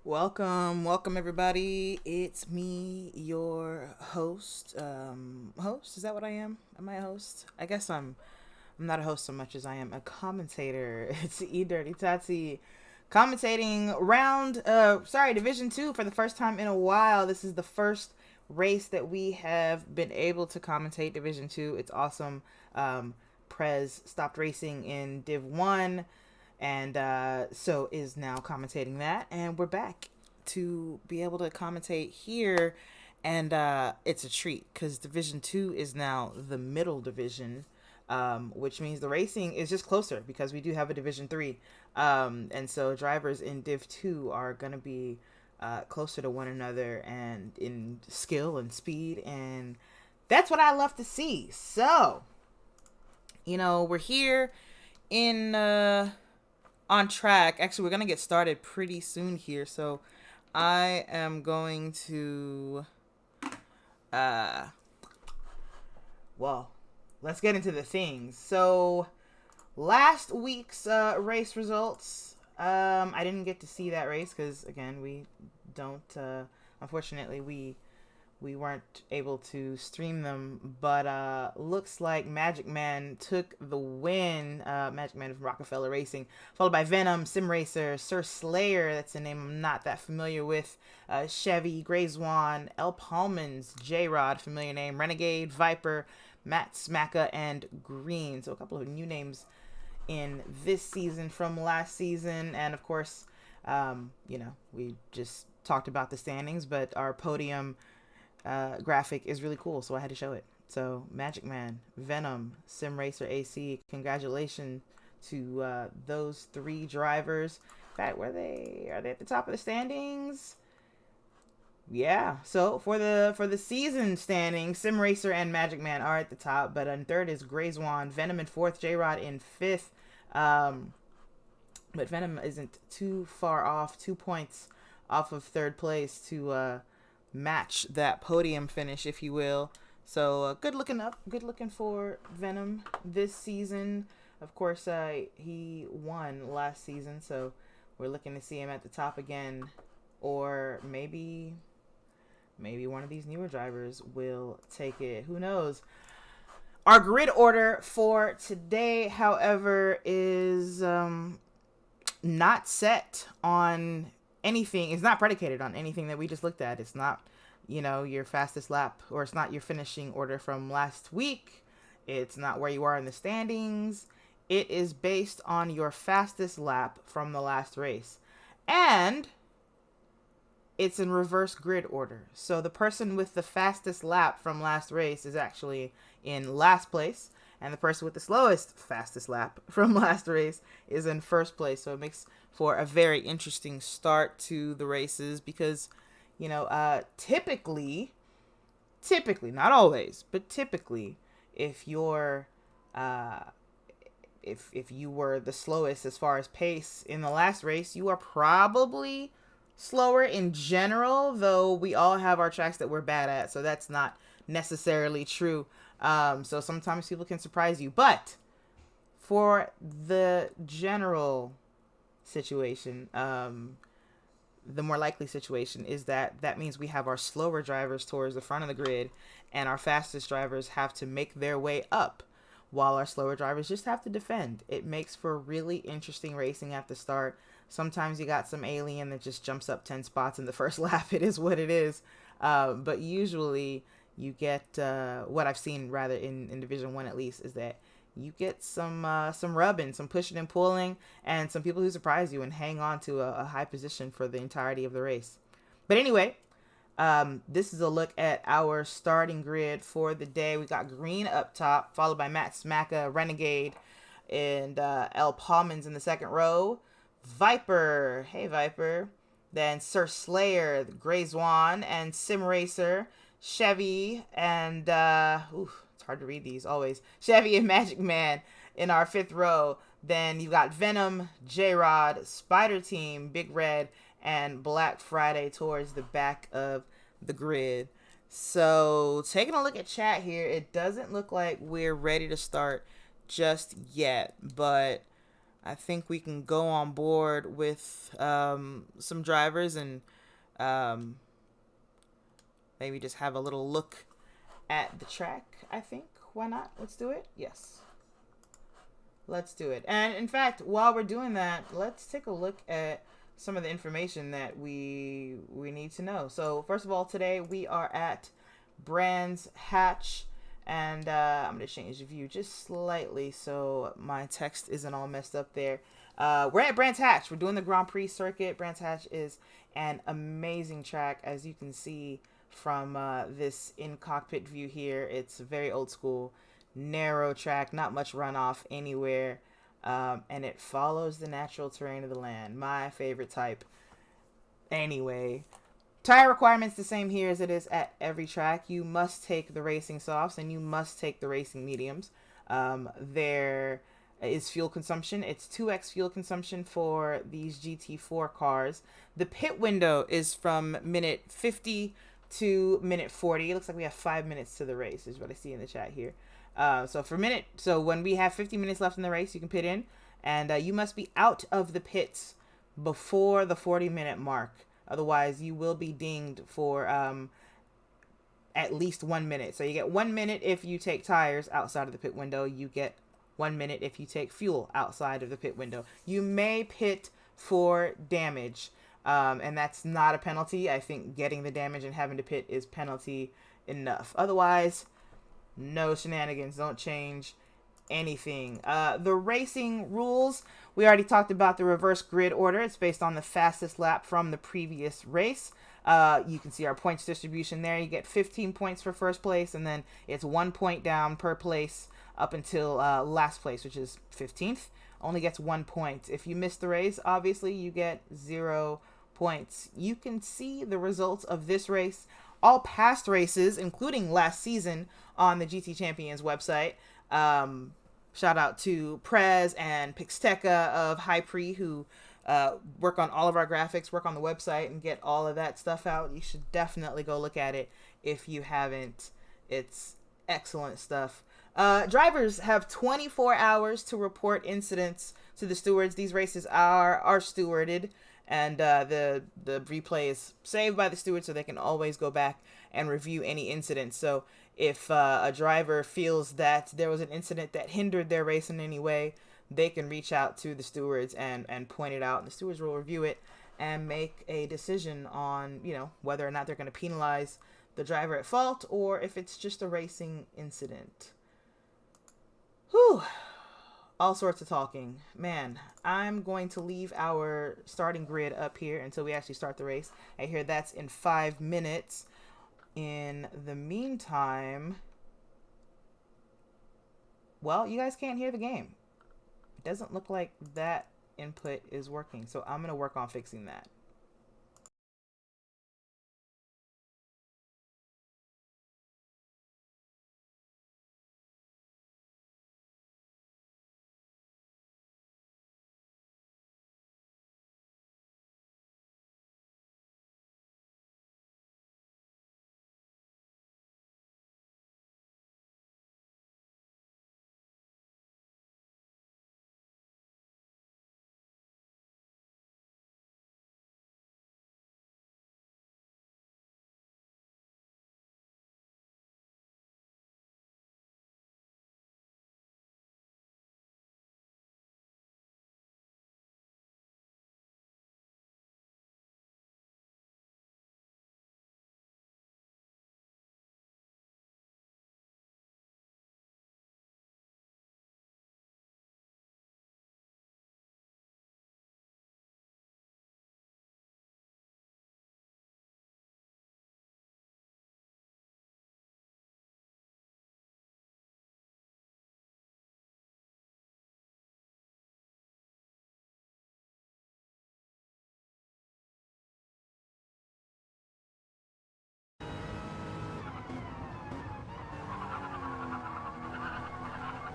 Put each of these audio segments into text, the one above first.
Welcome everybody. It's me, your host. Host, is that what I am? Am I a host? I guess I'm not a host so much as I am a commentator. It's E Dirty Tati commentating Division 2 for the first time in a while. This is the first race that we have been able to commentate Division 2. It's awesome. Prez stopped racing in Div 1 and so is now commentating that, and we're back to be able to commentate here, and it's a treat because Division 2 is now the middle division, which means the racing is just closer because we do have a Division 3, and so drivers in Div 2 are going to be closer to one another and in skill and speed, and that's what I love to see. So, we're here in on track. Actually, we're gonna get started pretty soon here, so I am going to let's get into the things. So last week's race results, I didn't get to see that race because again we don't unfortunately we weren't able to stream them, but looks like Magic Man took the win. Magic Man from Rockefeller Racing, followed by Venom, Sim Racer, Sir Slayer, that's a name I'm not that familiar with, Chevy, Grey Swan, El Palmans, J-Rod, familiar name, Renegade, Viper, Matt Smacka, and Green. So a couple of new names in this season from last season. And of course, we just talked about the standings, but our podium graphic is really cool, so I had to show it. So Magic Man, Venom, Sim Racer AC, congratulations to those three drivers. In fact, are they at the top of the standings? Yeah. So for the season standings, Sim Racer and Magic Man are at the top, but in third is Grey Swan, Venom in fourth, J-Rod in fifth. But Venom isn't too far off, 2 points off of third place to match that podium finish, if you will. So good looking for Venom this season. Of course, he won last season, so we're looking to see him at the top again, or maybe one of these newer drivers will take it. Who knows? Our grid order for today, however, is not set on anything. Is not predicated on anything that we just looked at. It's not, your fastest lap, or it's not your finishing order from last week. It's not where you are in the standings. It is based on your fastest lap from the last race. And it's in reverse grid order. So the person with the fastest lap from last race is actually in last place, and the person with the fastest lap from last race is in first place. So it makes for a very interesting start to the races because, typically, not always, but typically, if you're, if you were the slowest as far as pace in the last race, you are probably slower in general, though we all have our tracks that we're bad at, so that's not necessarily true. So sometimes people can surprise you, but for the general situation, the more likely situation is that means we have our slower drivers towards the front of the grid, and our fastest drivers have to make their way up, while our slower drivers just have to defend. It makes for really interesting racing at the start. Sometimes you got some alien that just jumps up 10 spots in the first lap. It is what it is. But usually you get, what I've seen rather in Division 1 at least, is that you get some rubbing, some pushing and pulling, and some people who surprise you and hang on to a high position for the entirety of the race. But anyway, this is a look at our starting grid for the day. We got Green up top, followed by Matt Smacka, Renegade, and El Palmans in the second row. Viper, hey Viper. Then Sir Slayer, the Grey Swan, and Sim Racer, Chevy, and it's hard to read these always. Chevy and Magic Man in our fifth row. Then you've got Venom, J-Rod, Spider Team, Big Red, and Black Friday towards the back of the grid. So taking a look at chat here, it doesn't look like we're ready to start just yet, but I think we can go on board with some drivers and um, maybe just have a little look at the track. I think. Why not? Let's do it. Yes. Let's do it. And in fact, while we're doing that, let's take a look at some of the information that we need to know. So first of all, today we are at Brands Hatch, and I'm going to change the view just slightly so my text isn't all messed up there. We're at Brands Hatch. We're doing the Grand Prix circuit. Brands Hatch is an amazing track, as you can see from this in-cockpit view here. It's very old school, narrow track, not much runoff anywhere, and it follows the natural terrain of the land. My favorite type. Anyway, tire requirements the same here as it is at every track. You must take the racing softs and you must take the racing mediums. There is fuel consumption. It's 2x fuel consumption for these GT4 cars. The pit window is from minute 50 to minute 40. It looks like we have 5 minutes to the race, is what I see in the chat here. So when we have 50 minutes left in the race, you can pit in, and you must be out of the pits before the 40-minute mark. Otherwise, you will be dinged for at least 1 minute. So you get 1 minute if you take tires outside of the pit window. You get 1 minute if you take fuel outside of the pit window. You may pit for damage, and that's not a penalty. I think getting the damage and having to pit is penalty enough. Otherwise, no shenanigans. Don't change anything. The racing rules, we already talked about the reverse grid order. It's based on the fastest lap from the previous race. You can see our points distribution there. You get 15 points for first place, and then it's 1 point down per place up until last place, which is 15th. Only gets 1 point. If you miss the race, obviously you get 0 points. You can see the results of this race, all past races, including last season, on the GT Champions website. Shout out to Prez and Pixteca of High Pre, who work on all of our graphics, work on the website, and get all of that stuff out. You should definitely go look at it if you haven't. It's excellent stuff. Drivers have 24 hours to report incidents to the stewards. These races are stewarded, and the replay is saved by the stewards, so they can always go back and review any incidents. So if a driver feels that there was an incident that hindered their race in any way, they can reach out to the stewards and point it out, and the stewards will review it and make a decision on, whether or not they're going to penalize the driver at fault or if it's just a racing incident. Whew. All sorts of talking. Man, I'm going to leave our starting grid up here until we actually start the race. I hear that's in 5 minutes. In the meantime, well, you guys can't hear the game. It doesn't look like that input is working, so I'm going to work on fixing that.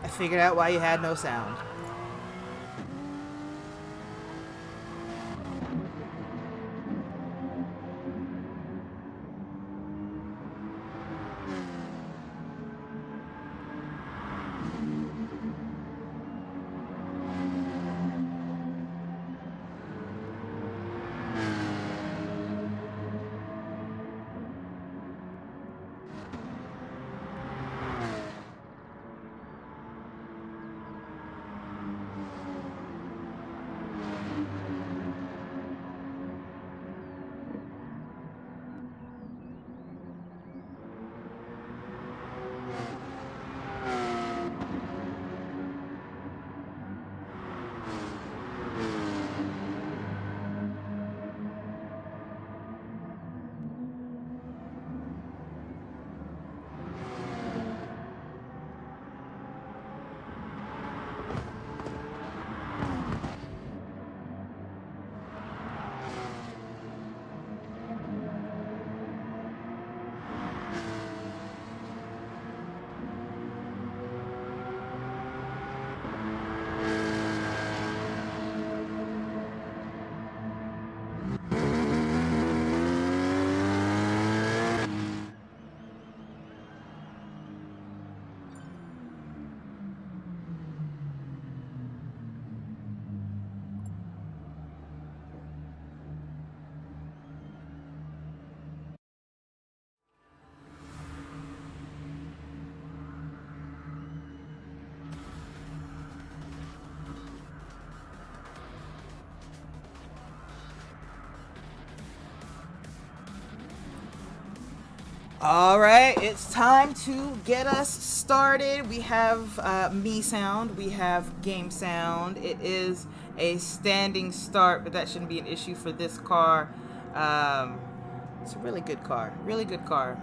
I figured out why you had no sound. All right, it's time to get us started. We have me sound, we have game sound. It is a standing start, but that shouldn't be an issue for this car. It's a really good car,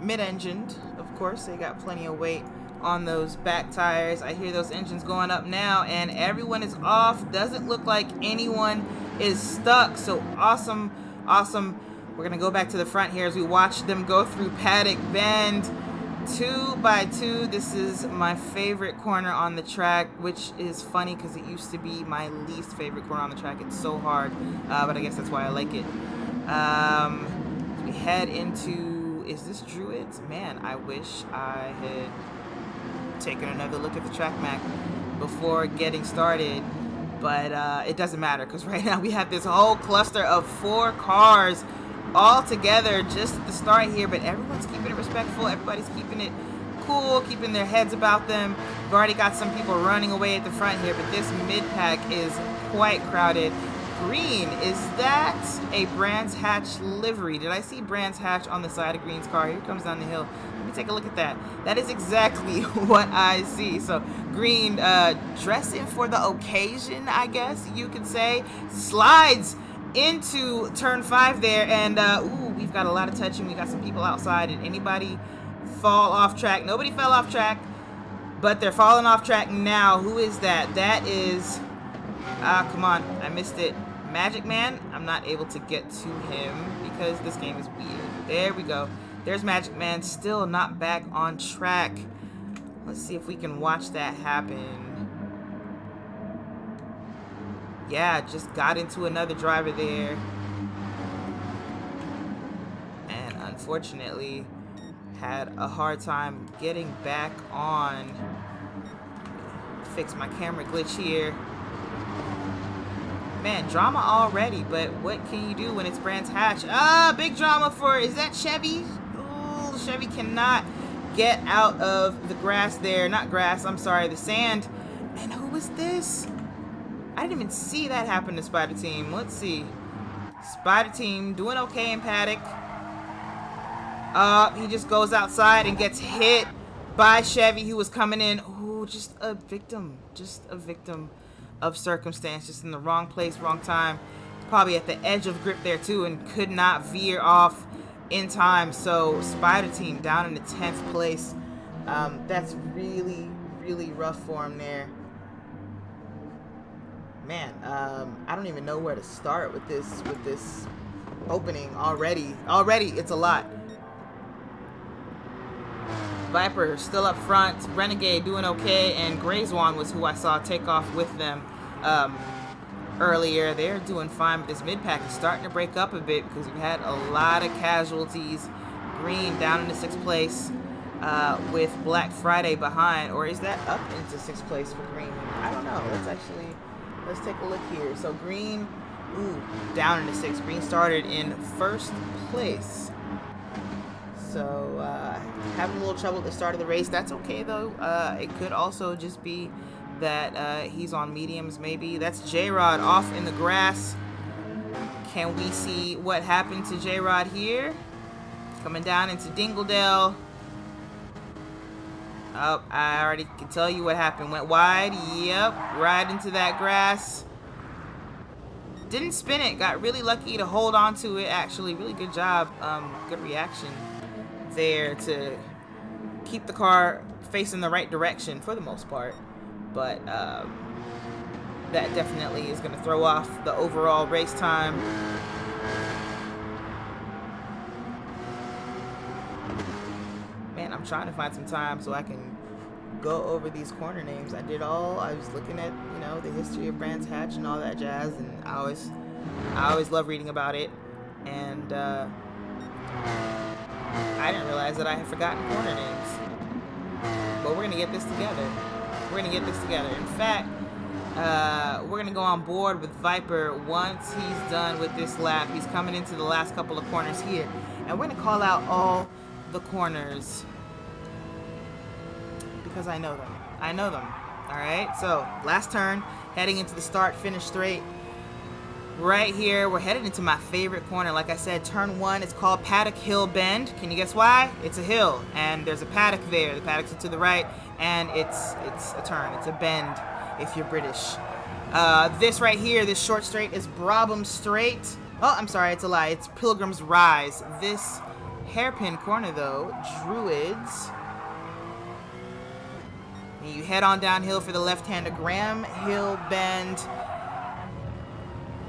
mid-engined, of course. They got plenty of weight on those back tires. I hear those engines going up now, and everyone is off. Doesn't look like anyone is stuck. So awesome. We're gonna go back to the front here as we watch them go through Paddock Bend 2 by 2. This is my favorite corner on the track, which is funny because it used to be my least favorite corner on the track. It's so hard, but I guess that's why I like it. We head into, is this Druids? Man, I wish I had taken another look at the track map before getting started, but it doesn't matter because right now we have this whole cluster of 4 cars all together just at the start here, but everyone's keeping it respectful. Everybody's keeping it cool, keeping their heads about them. We've already got some people running away at the front here, but this mid-pack is quite crowded. Green, is that a Brands Hatch livery? Did I see Brands Hatch on the side of Green's car? Here it comes down the hill. Let me take a look at that. That is exactly what I see. So Green dressing for the occasion, I guess you could say. Slides into turn 5 there, and ooh, we've got a lot of touching. We got some people outside. Did anybody fall off track? Nobody fell off track, but they're falling off track now. Who is that? That is, come on, I missed it. Magic Man. I'm not able to get to him because this game is weird. There we go. There's Magic Man, still not back on track. Let's see if we can watch that happen. Yeah, just got into another driver there. And unfortunately, had a hard time getting back on. Fix my camera glitch here. Man, drama already, but what can you do when it's Brands Hatch? Big drama for, is that Chevy? Ooh, Chevy cannot get out of the grass there. Not grass, I'm sorry, the sand. And who was this? I didn't even see that happen to Spider Team. Let's see. Spider Team doing okay in Paddock. He just goes outside and gets hit by Chevy who was coming in. Ooh, just a victim of circumstance, just in the wrong place, wrong time. Probably at the edge of grip there too, and could not veer off in time. So Spider Team down in the 10th place. That's really rough for him there. Man, I don't even know where to start with this opening already. It's a lot. Viper still up front, Renegade doing okay, and Grayswan was who I saw take off with them earlier. They're doing fine, but this mid-pack is starting to break up a bit because we've had a lot of casualties. Green down into 6th place with Black Friday behind, or is that up into 6th place for Green? I don't know. Let's take a look here. So Green, ooh, down into 6th. Green started in 1st place. So having a little trouble at the start of the race. That's okay though. It could also just be that he's on mediums maybe. That's J-Rod off in the grass. Can we see what happened to J-Rod here? Coming down into Dingledale. Oh, I already can tell you what happened. Went wide. Yep, right into that grass. Didn't spin it. Got really lucky to hold on to it, actually. Really good job. Good reaction there to keep the car facing the right direction for the most part. But that definitely is going to throw off the overall race time. Man, I'm trying to find some time so I can go over these corner names. I was looking at, the history of Brands Hatch and all that jazz, and I always love reading about it. And I didn't realize that I had forgotten corner names. But we're gonna get this together. In fact, we're gonna go on board with Viper once he's done with this lap. He's coming into the last couple of corners here, and we're gonna call out all the corners because I know them. All right, so last turn, heading into the start finish straight. right here. We're headed into my favorite corner. Like I said, turn 1. It's called Paddock Hill Bend. Can you guess why? It's a hill, and there's a paddock there. The paddock's to the right, and it's a turn. It's a bend if you're British. This right here, this short straight, is Brabham Straight. Oh, I'm sorry, it's a lie. It's Pilgrim's Rise. This hairpin corner, though, Druids. And you head on downhill for the left-hander, Graham Hill Bend.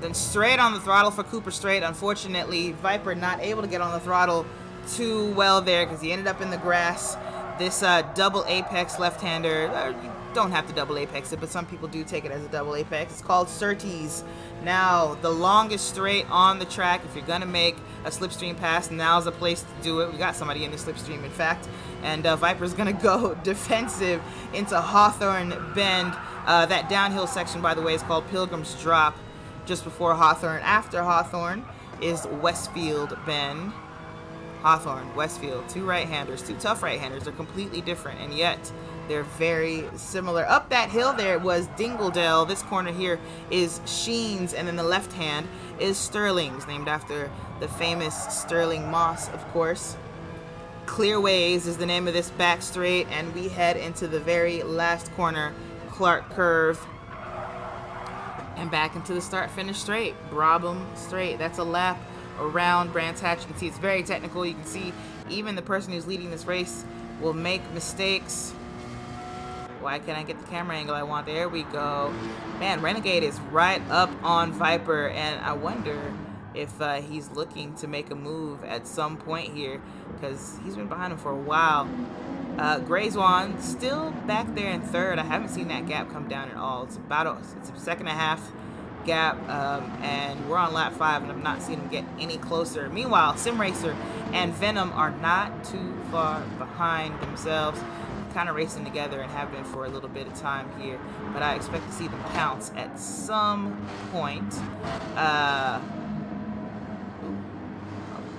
Then straight on the throttle for Cooper Straight. Unfortunately, Viper not able to get on the throttle too well there because he ended up in the grass. This double apex left-hander, you don't have to double apex it, but some people do take it as a double apex. It's called Surtees. Now, the longest straight on the track, if you're going to make a slipstream pass, now's the place to do it. We got somebody in the slipstream, in fact. And Viper's going to go defensive into Hawthorne Bend. That downhill section, by the way, is called Pilgrim's Drop. Just before Hawthorne. After Hawthorne is Westfield Bend. Hawthorne, Westfield, 2 right-handers, 2 tough right-handers. They're completely different, and yet they're very similar. Up that hill there was Dingledale. This corner here is Sheen's, and then the left hand is Sterling's, named after the famous Sterling Moss, of course. Clearways is the name of this back straight, and we head into the very last corner, Clark Curve. And back into the start-finish straight, Brabham Straight. That's a lap around Brands Hatch. You can see it's very technical. You can see even the person who's leading this race will make mistakes. Why can't I get the camera angle I want? There we go. Man, Renegade is right up on Viper, and I wonder if he's looking to make a move at some point here, because he's been behind him for a while. Grayswan still back there in third. I haven't seen that gap come down at all. It's a second and a half gap, and we're on lap 5, and I've not seen him get any closer. Meanwhile, SimRacer and Venom are not too far behind themselves, kind of racing together and have been for a little bit of time here, but I expect to see them pounce at some point.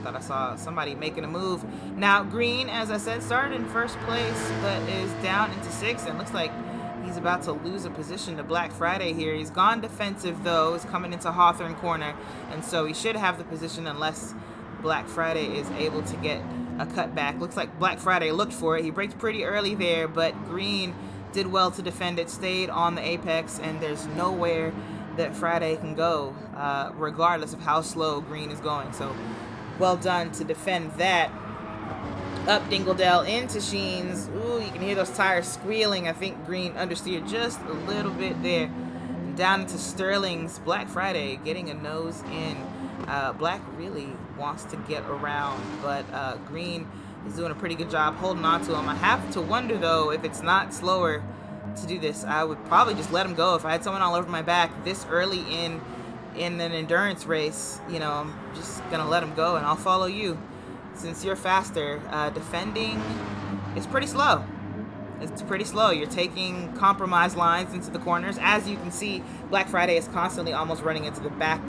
Thought I saw somebody making a move. Now, Green, as I said, started in first place, but is down into 6th, and looks like he's about to lose a position to Black Friday here. He's gone defensive, though. He's coming into Hawthorne corner, and so he should have the position unless Black Friday is able to get a cutback. Looks like Black Friday looked for it. He braked pretty early there, but Green did well to defend it, stayed on the apex, and there's nowhere that Friday can go, regardless of how slow Green is going. So well done to defend that. Up Dingledale into Sheen's. Ooh, you can hear those tires squealing. I think Green understeered just a little bit there. And down into Sterling's. Black Friday getting a nose in. Black really wants to get around, but Green is doing a pretty good job holding on to him. I have to wonder, though, if it's not slower to do this. I would probably just let him go. If I had someone all over my back this early in an endurance race, you know, I'm just gonna let him go and I'll follow you. Since you're faster, defending is pretty slow. It's pretty slow. You're taking compromise lines into the corners. As you can see, Black Friday is constantly almost running into the back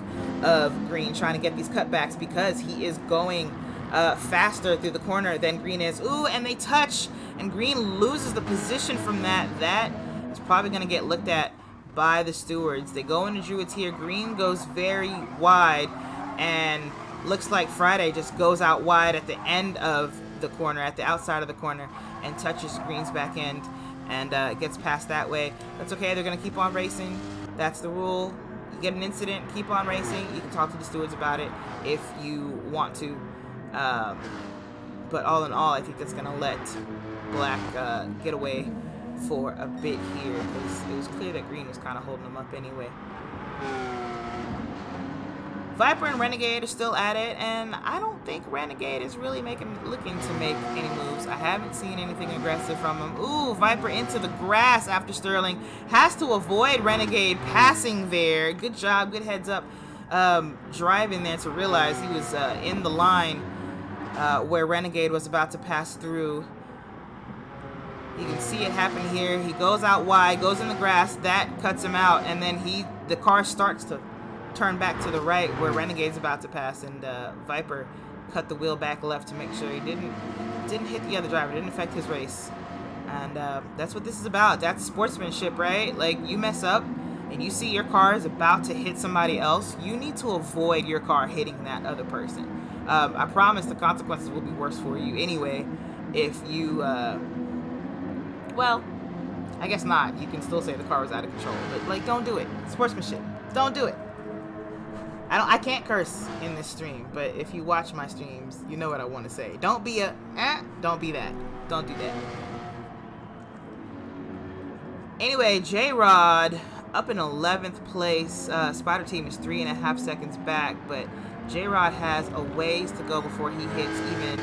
of Green, trying to get these cutbacks because he is going faster through the corner than Green is. Ooh, and they touch, and Green loses the position from that. That is probably going to get looked at by the stewards. They go into Druids here. Green goes very wide, and looks like Friday just goes out wide at the end of the corner, at the outside of the corner, and touches Green's back end and gets past that way. That's okay. They're going to keep on racing. That's the rule. You get an incident, keep on racing. You can talk to the stewards about it if you want to. But all in all, I think that's going to let Black get away for a bit here, because it was clear that Green was kind of holding him up anyway. Viper and Renegade are still at it, and I don't think Renegade is really looking to make any moves. I haven't seen anything aggressive from him. Ooh, Viper into the grass after Sterling. Has to avoid Renegade passing there. Good job, good heads up driving there to realize he was in the line where Renegade was about to pass through. You can see it happen here. He goes out wide, goes in the grass. That cuts him out, and then the car starts to turn back to the right where Renegade's about to pass, and Viper cut the wheel back left to make sure he didn't hit the other driver, didn't affect his race. And that's what this is about. That's sportsmanship, right? Like, you mess up and you see your car is about to hit somebody else, you need to avoid your car hitting that other person. I promise the consequences will be worse for you anyway if you, well, I guess not. You can still say the car was out of control, but like, don't do it. Sportsmanship. Don't do it. I can't curse in this stream, but if you watch my streams, you know what I want to say. Don't be don't be that. Don't do that. Anyway, J-Rod up in 11th place. Spider Team is 3.5 seconds back, but J-Rod has a ways to go before he hits even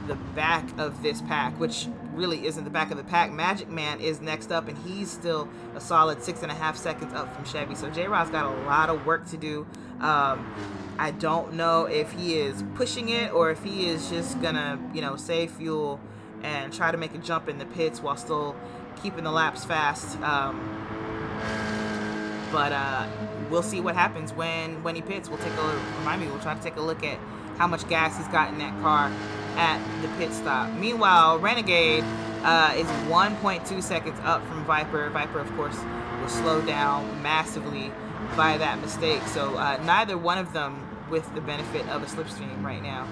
the back of this pack, which really isn't the back of the pack. Magic Man is next up, and he's still a solid 6.5 seconds up from Chevy. So J-Rod's got a lot of work to do. I don't know if he is pushing it or if he is just gonna, save fuel and try to make a jump in the pits while still keeping the laps fast. But we'll see what happens when he pits. We'll try to take a look at how much gas he's got in that car at the pit stop. Meanwhile, Renegade is 1.2 seconds up from Viper. Viper, of course, was slowed down massively by that mistake. So neither one of them with the benefit of a slipstream right now.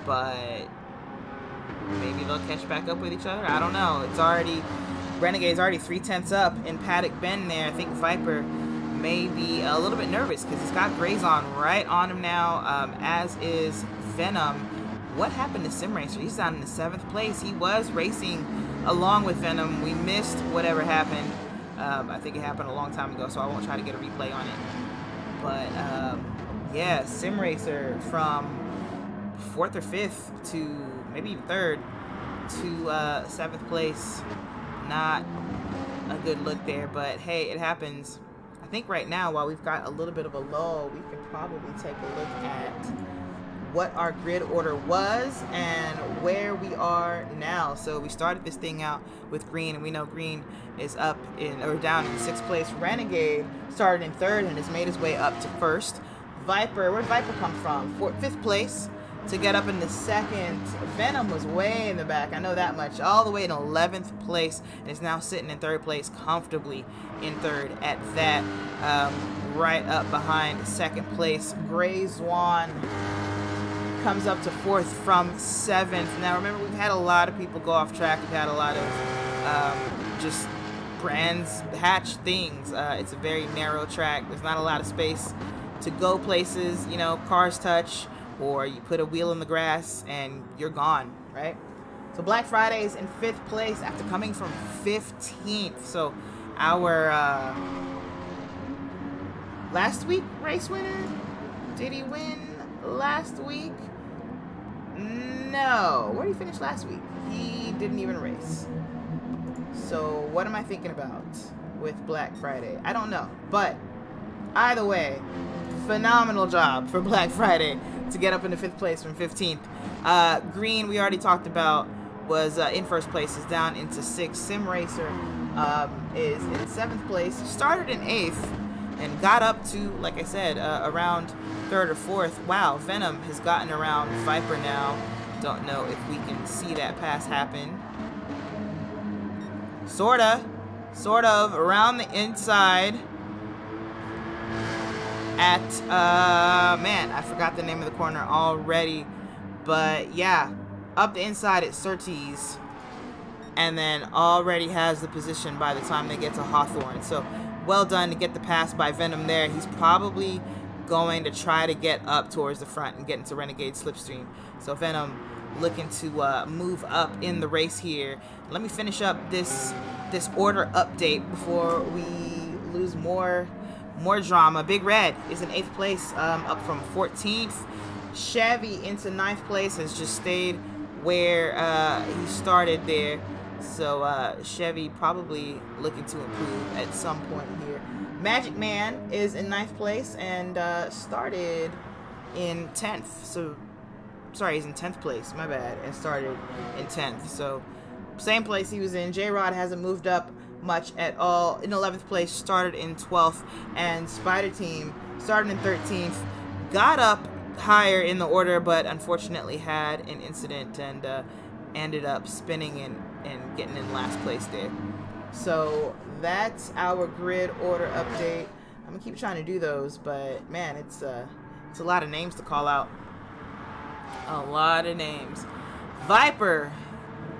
But maybe they'll catch back up with each other. I don't know. Renegade's already 0.3 up in Paddock Bend there. I think Viper may be a little bit nervous because he's got Grazon right on him now, as is Venom. What happened to Sim Racer? He's down in the 7th place. He was racing along with Venom. We missed whatever happened. I think it happened a long time ago, so I won't try to get a replay on it. But yeah, Sim Racer from 4th or 5th to maybe even 3rd to 7th place. Not a good look there, but hey, it happens. I think right now, while we've got a little bit of a lull, we could probably take a look at what our grid order was and where we are now. So we started this thing out with Green, and we know Green is down in 6th place. Renegade started in 3rd and has made his way up to 1st. Viper, where'd Viper come from? 5th place to get up in the 2nd. Venom was way in the back, I know that much, all the way in 11th place, and is now sitting in 3rd place, comfortably in 3rd at that, right up behind 2nd place. Gray Swan comes up to 4th from 7th. Now remember, we've had a lot of people go off track. We've had a lot of just brands hatch things. It's a very narrow track. There's not a lot of space to go places. Cars touch, or you put a wheel in the grass and you're gone, right? So Black Friday is in 5th place after coming from 15th. So our last week race winner, did he win last week? No. Where did he finish last week? He didn't even race. So what am I thinking about with Black Friday? I don't know. But either way, phenomenal job for Black Friday to get up into 5th place from 15th. Green, we already talked about, was in 1st place, is down into 6th. Sim Racer is in 7th place, started in 8th, and got up to, like I said, around 3rd or 4th. Wow, Venom has gotten around Viper now. Don't know if we can see that pass happen. Sort of, around the inside. At, man, I forgot the name of the corner already, but yeah, up the inside at Surtees, and then already has the position by the time they get to Hawthorne. So well done to get the pass by Venom there. He's probably going to try to get up towards the front and get into Renegade Slipstream. So Venom looking to move up in the race here. Let me finish up this order update before we lose more drama. Big Red is in 8th place, up from 14th. Chevy into 9th place, has just stayed where he started there. So Chevy probably looking to improve at some point here. Magic Man is in 9th place and started in 10th. So, sorry, he's in 10th place, my bad, and started in 10th. So, same place he was in. J-Rod hasn't moved up much at all. In 11th place, started in 12th, and Spider Team started in 13th, got up higher in the order, but unfortunately had an incident and ended up spinning and getting in last place there. So that's our grid order update. I'm gonna keep trying to do those, but man, it's a lot of names to call out. A lot of names. Viper,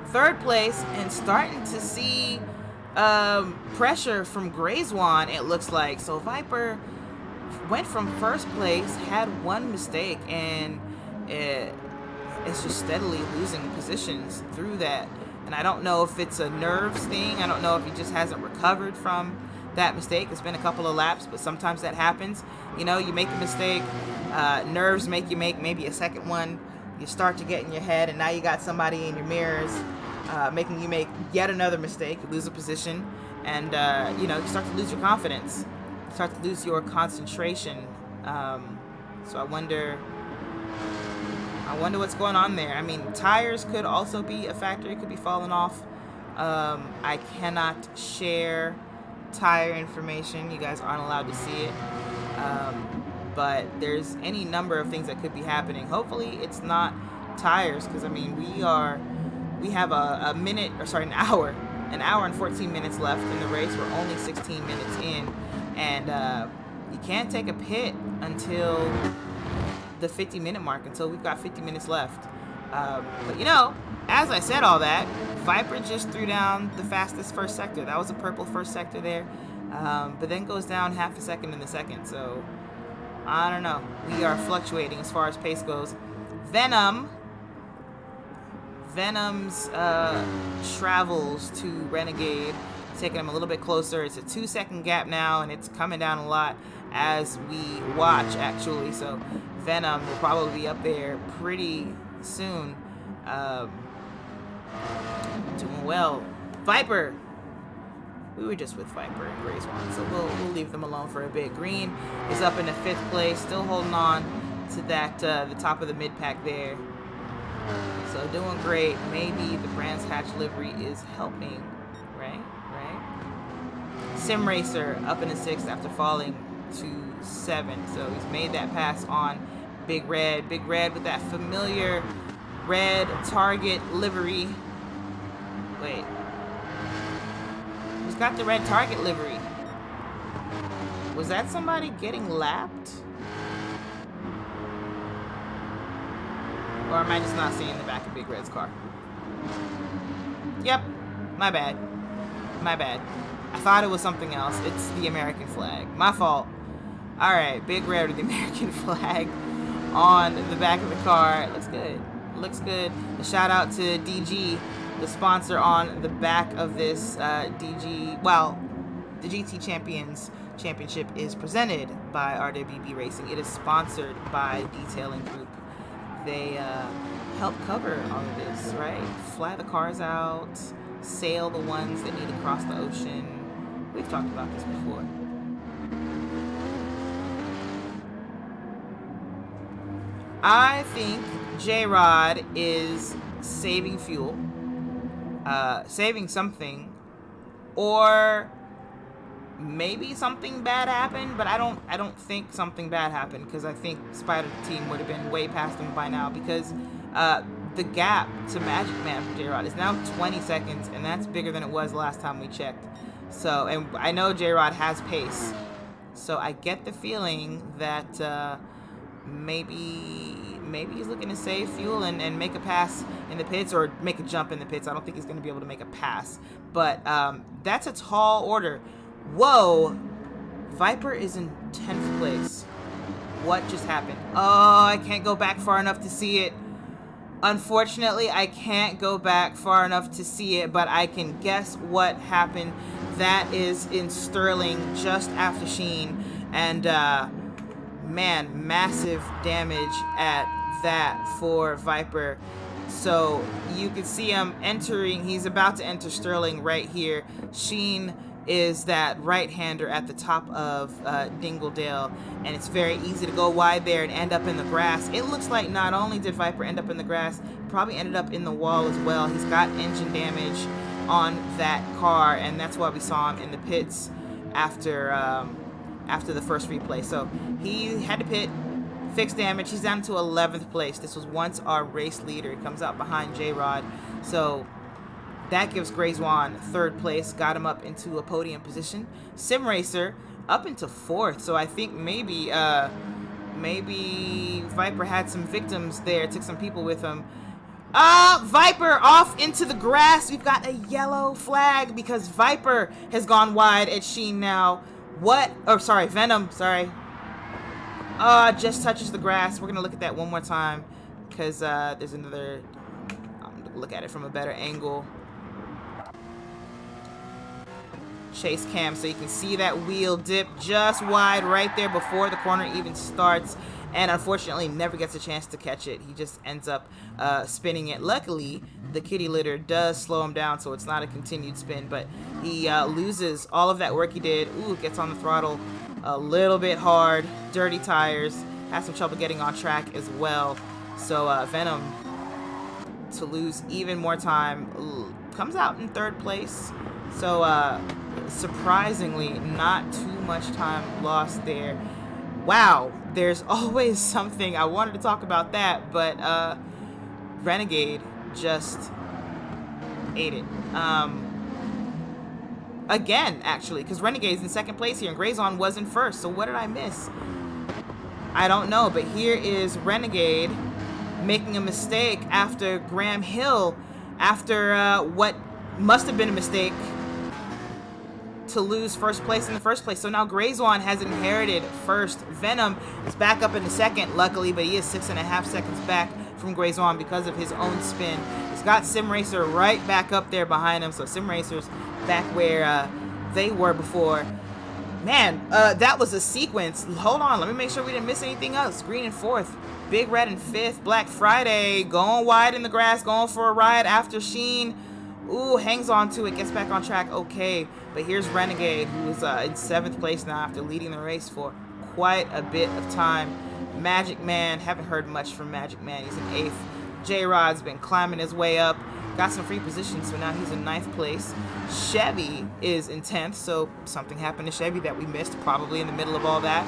third place, and starting to see pressure from Grayswan, it looks like. So Viper went from first place, had one mistake, and it's just steadily losing positions through that. And I don't know if it's a nerves thing. I don't know if he just hasn't recovered from that mistake. It's been a couple of laps, but sometimes that happens. You know, you make a mistake, nerves make you make maybe a second one. You start to get in your head, and now you got somebody in your mirrors making you make yet another mistake. You lose a position, and you know, you start to lose your confidence. You start to lose your concentration. So I wonder what's going on there. I mean, tires could also be a factor. It could be falling off. I cannot share tire information. You guys aren't allowed to see it. But there's any number of things that could be happening. Hopefully it's not tires, because I mean, we have an hour and 14 minutes left in the race. We're only 16 minutes in, and you can't take a pit until the 50-minute mark, until we've got 50 minutes left. But you know, as I said all that, Viper just threw down the fastest first sector. That was a purple first sector there, but then goes down half a second in the second. So I don't know. We are fluctuating as far as pace goes. Venom's travels to Renegade, taking him a little bit closer. It's a 2-second gap now, and it's coming down a lot as we watch, actually. So Venom will probably be up there pretty soon. Doing well. Viper. We were just with Viper and Grayswan, so we'll leave them alone for a bit. Green is up in the 5th place, still holding on to that the top of the mid-pack there. So doing great. Maybe the Brands Hatch livery is helping, right? Sim Racer up in the 6th after falling to 7. So he's made that pass on Big Red. Big Red with that familiar red Target livery. Wait. Who's got the red Target livery? Was that somebody getting lapped? Or am I just not seeing the back of Big Red's car? Yep. My bad. I thought it was something else. It's the American flag. My fault. Alright, Big Red with the American flag on the back of the car. It looks good. A shout out to DG, the sponsor on the back of this DG. Well, the GT Championship is presented by RWB Racing. It is sponsored by Detailing Group. They help cover all of this, right? Fly the cars out, sail the ones that need to cross the ocean. We've talked about this before. I think J-Rod is saving fuel, saving something, or maybe something bad happened, but I don't think something bad happened, because I think Spider Team would have been way past them by now, because the gap to Magic Man from J-Rod is now 20 seconds, and that's bigger than it was last time we checked. So, and I know J-Rod has pace, so I get the feeling that maybe he's looking to save fuel and make a pass in the pits, or make a jump in the pits. I don't think he's going to be able to make a pass, but that's a tall order. Whoa, Viper is in 10th place. What just happened? Oh, I can't go back far enough to see it. Unfortunately, I can't go back far enough to see it, but I can guess what happened. That is in Sterling just after Sheen, and man, massive damage at that for Viper. So you can see him entering. He's about to enter Sterling right here. Sheen is that right-hander at the top of Dingledale, and it's very easy to go wide there and end up in the grass. It looks like not only did Viper end up in the grass, probably ended up in the wall as well. He's got engine damage on that car, and that's why we saw him in the pits after the first replay. So he had to pit, fix damage. He's down to 11th place. This was once our race leader. He comes out behind J-Rod. So that gives Grayzwan third place, got him up into a podium position. Sim Racer up into fourth, so I think maybe Viper had some victims there, took some people with him. Viper off into the grass. We've got a yellow flag because Viper has gone wide at Sheen now. What? Oh, sorry, Venom, sorry. Just touches the grass. We're gonna look at that one more time because there's another, I'm gonna look at it from a better angle. Chase cam, so you can see that wheel dip just wide right there before the corner even starts, and unfortunately never gets a chance to catch it. He just ends up spinning it. Luckily, the kitty litter does slow him down, so it's not a continued spin, but he loses all of that work he did. Ooh, gets on the throttle a little bit hard. Dirty tires. Has some trouble getting on track as well. So Venom, to lose even more time, comes out in third place. So surprisingly, not too much time lost there. Wow, there's always something. I wanted to talk about that, but Renegade just ate it. Again, actually, because Renegade's in second place here, and Grayzwan was in first. So what did I miss? I don't know, but here is Renegade making a mistake after Graham Hill, after what must have been a mistake to lose first place in the first place. So now Grayzwan has inherited first. Venom is back up in the second, luckily, but he is 6.5 seconds back from Grayzwan because of his own spin. He's got Sim Racer right back up there behind him, so Sim Racer's back where they were before. Man, that was a sequence. Hold on, let me make sure we didn't miss anything else. Green in fourth, Big Red in fifth, Black Friday going wide in the grass, going for a ride after Sheen. Ooh, hangs on to it, gets back on track, okay. But here's Renegade, who's in seventh place now after leading the race for quite a bit of time. Magic Man, haven't heard much from Magic Man, he's in eighth. J-Rod's been climbing his way up, got some free positions, so now he's in ninth place. Chevy is in 10th, so something happened to Chevy that we missed, probably in the middle of all that.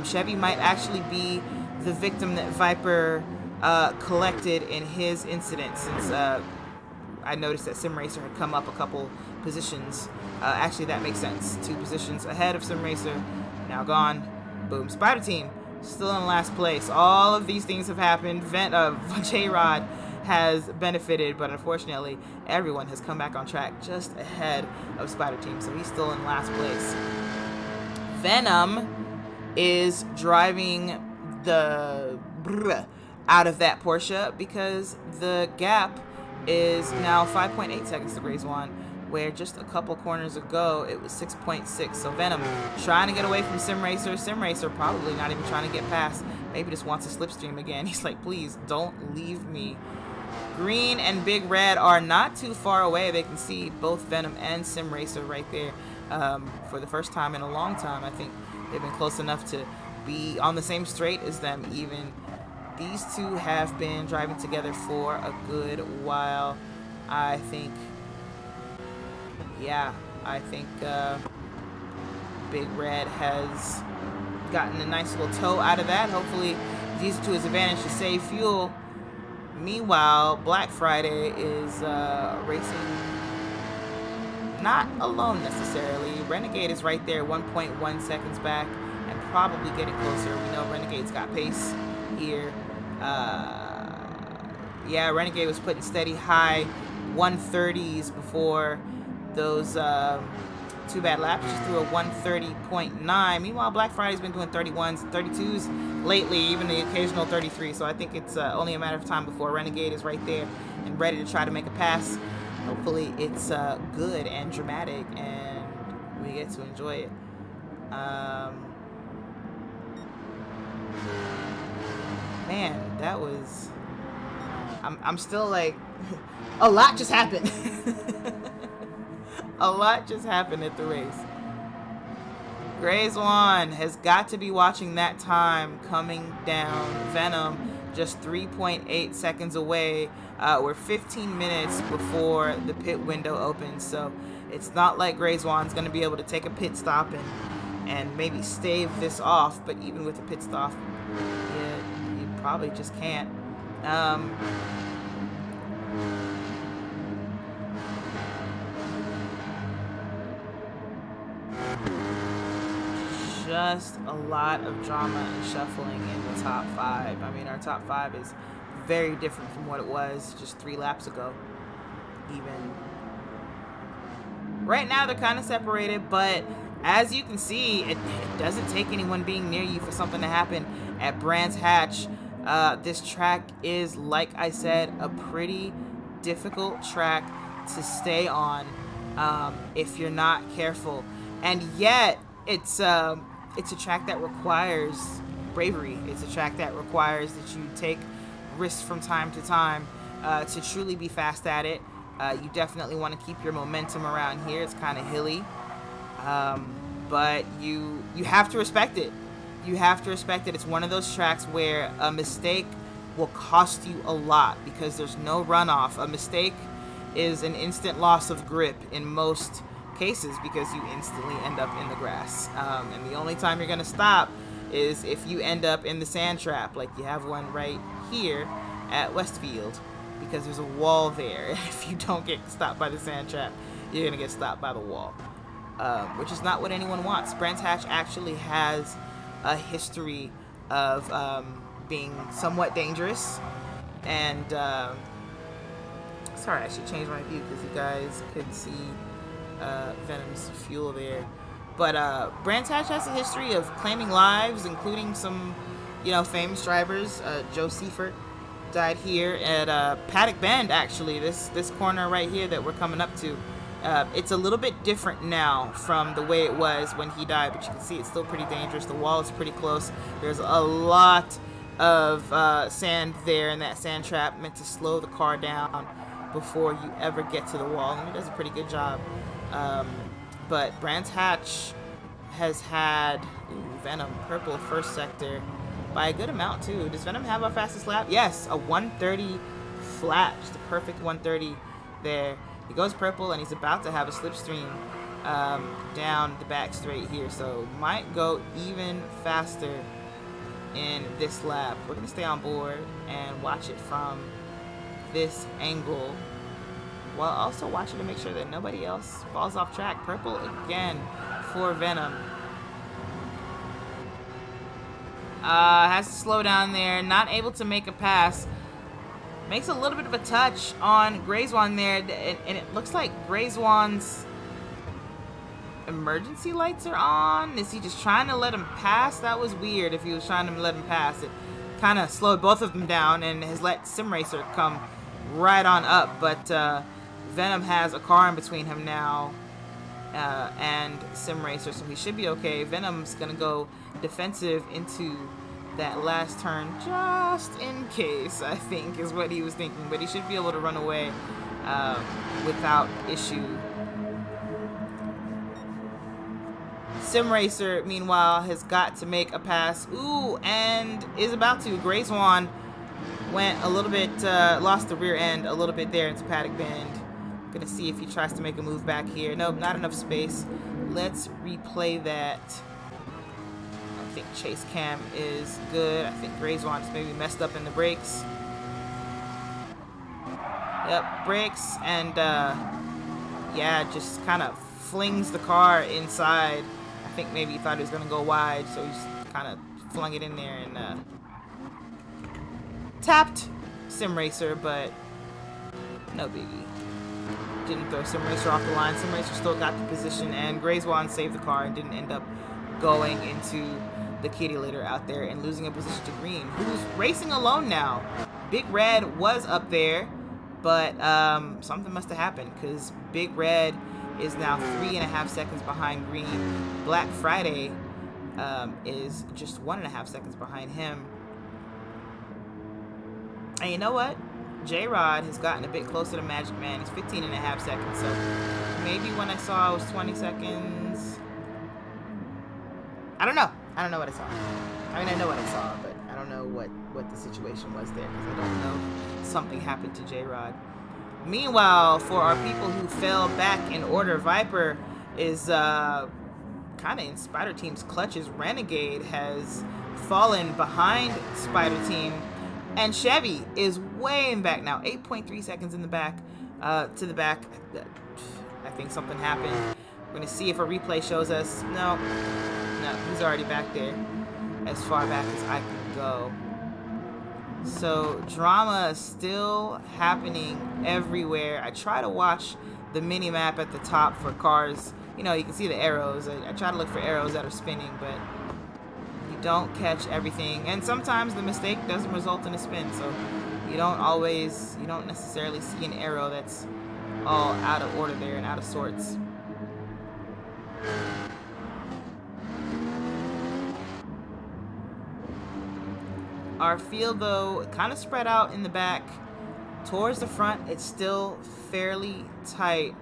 Chevy might actually be the victim that Viper collected in his incident, since I noticed that Sim Racer had come up a couple positions. Actually, that makes sense. 2 positions ahead of Sim Racer, now gone. Boom. Spider Team, still in last place. All of these things have happened. J-Rod has benefited, but unfortunately, everyone has come back on track just ahead of Spider Team, so he's still in last place. Venom is driving the out of that Porsche because the gap is now 5.8 seconds to Grayzwan, where just a couple corners ago it was 6.6. So Venom trying to get away from Sim Racer. Sim Racer probably not even trying to get past. Maybe just wants to slipstream again. He's like, please don't leave me. Green and Big Red are not too far away. They can see both Venom and Sim Racer right there for the first time in a long time. I think they've been close enough to be on the same straight as them even. These two have been driving together for a good while. I think Big Red has gotten a nice little tow out of that. Hopefully he's used it to his advantage to save fuel. Meanwhile, Black Friday is racing not alone necessarily. Renegade is right there, 1.1 seconds back, and probably getting closer. We know Renegade's got pace here. Yeah, Renegade was putting steady high 130s before those 2 bad laps. Just threw a 130.9. Meanwhile, Black Friday's been doing 31s, 32s lately, even the occasional 33. So I think it's only a matter of time before Renegade is right there and ready to try to make a pass. Hopefully it's good and dramatic and we get to enjoy it. Man, that was... I'm still like... a lot just happened. A lot just happened at the race. Grayzwan has got to be watching that time coming down. Venom just 3.8 seconds away. We're 15 minutes before the pit window opens, so it's not like Grayzwan's going to be able to take a pit stop and maybe stave this off, but even with a pit stop, yeah, you probably just can't. just a lot of drama and shuffling in the top 5. I mean, our top 5 is very different from what it was just 3 laps ago. Even right now, they're kind of separated, but as you can see, it doesn't take anyone being near you for something to happen at Brands Hatch. This track is, like I said, a pretty difficult track to stay on if you're not careful, and yet it's a track that requires bravery. It's a track that requires that you take risks from time to time to truly be fast at it. You definitely want to keep your momentum around here. It's kind of hilly, but you have to respect it. You have to respect it. It's one of those tracks where a mistake will cost you a lot because there's no runoff. A mistake is an instant loss of grip in most cases because you instantly end up in the grass. And the only time you're going to stop is if you end up in the sand trap, like you have one right here at Westfield, because there's a wall there. If you don't get stopped by the sand trap, you're going to get stopped by the wall, which is not what anyone wants. Brands Hatch actually has a history of being somewhat dangerous, and sorry, I should change my view because you guys could see Venom's fuel there. But Brands Hatch has a history of claiming lives, including some, famous drivers. Joe Seifert died here at Paddock Bend, actually. This corner right here that we're coming up to. It's a little bit different now from the way it was when he died, but you can see it's still pretty dangerous. The wall is pretty close. There's a lot of sand there in that sand trap, meant to slow the car down before you ever get to the wall, and he does a pretty good job. But Brands Hatch has had Venom purple first sector by a good amount too. Does Venom have our fastest lap? Yes, a 130 flat, just a perfect 130 there. He goes purple, and he's about to have a slipstream down the back straight here, so might go even faster in this lap. We're going to stay on board and watch it from this angle, while also watching to make sure that nobody else falls off track. Purple again for Venom. Has to slow down there, not able to make a pass. Makes a little bit of a touch on Grayzwan there, and it looks like Grayzwan's emergency lights are on. Is he just trying to let him pass? That was weird if he was trying to let him pass. It kind of slowed both of them down and has let Sim Racer come right on up, but Venom has a car in between him now and Sim Racer, so he should be okay. Venom's gonna go defensive into that last turn just in case, I think is what he was thinking, but he should be able to run away without issue. Sim Racer, meanwhile, has got to make a pass. Ooh, and is about to. Grayzwan went a little bit, lost the rear end a little bit there into Paddock Bend. Gonna see if he tries to make a move back here. Nope, not enough space. Let's replay that. I think Chase Cam is good. I think Grayzwan just maybe messed up in the brakes. Yep, brakes, and yeah, just kind of flings the car inside. I think maybe he thought he was gonna go wide, so he just kind of flung it in there and tapped Sim Racer, but no biggie. Didn't throw Sim Racer off the line. Sim Racer still got the position, and Grayzwan saved the car and didn't end up going into the kitty litter out there and losing a position to Green, who's racing alone now. Big Red was up there, but something must have happened, because Big Red is now 3.5 seconds behind Green. Black Friday is just 1.5 seconds behind him. And you know what? J-Rod has gotten a bit closer to Magic Man. He's 15.5 seconds, so maybe when I saw it was 20 seconds. I don't know. I don't know what I saw. I mean, I know what I saw, but I don't know what the situation was there, because I don't know if something happened to J-Rod. Meanwhile, for our people who fell back in order, Viper is kind of in Spider Team's clutches. Renegade has fallen behind Spider Team, and Chevy is way in back now, 8.3 seconds in the back, to the back. I think something happened. We're going to see if a replay shows us. No, up. He's already back there, as far back as I can go. So drama is still happening everywhere. I try to watch the mini map at the top for cars. You know, you can see the arrows. I try to look for arrows that are spinning, but you don't catch everything. And sometimes the mistake doesn't result in a spin, so you don't necessarily see an arrow that's all out of order there and out of sorts. Our field, though, kind of spread out in the back. Towards the front, it's still fairly tight.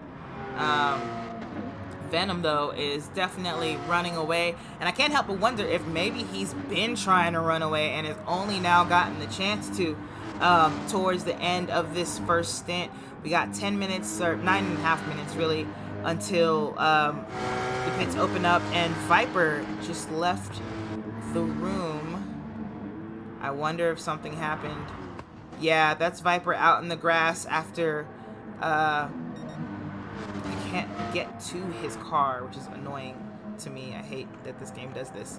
Venom, though, is definitely running away. And I can't help but wonder if maybe he's been trying to run away and has only now gotten the chance to towards the end of this first stint. We got 10 minutes, or 9.5 minutes, really, until the pits open up. And Viper just left the room. I wonder if something happened. Yeah, that's Viper out in the grass after I can't get to his car, which is annoying to me. I hate that this game does this.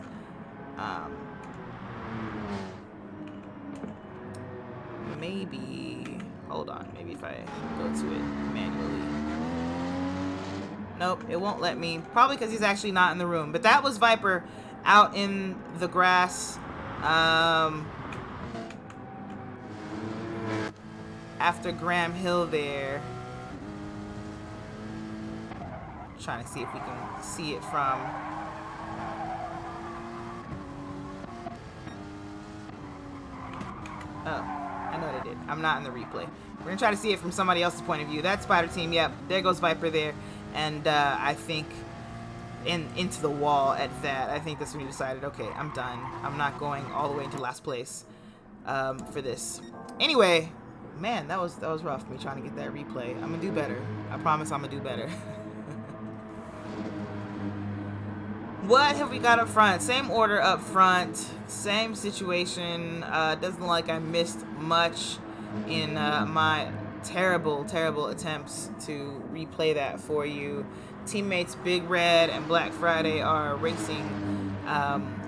Maybe, hold on, maybe if I go to it manually. Nope, it won't let me. Probably because he's actually not in the room. But that was Viper out in the grass. After Graham Hill there. Trying to see if we can see it from I know what I did. I'm not in the replay. We're gonna try to see it from somebody else's point of view. That's Spider Team. Yep, there goes Viper there. And I think into the wall at that. I think that's when he decided, okay, I'm done. I'm not going all the way into last place for this. Anyway, man, that was rough, me trying to get that replay. I'm gonna do better. I promise I'm gonna do better. What have we got up front? Same order up front, same situation. Doesn't look like I missed much in my terrible attempts to replay that for you. Teammates Big Red and Black Friday are racing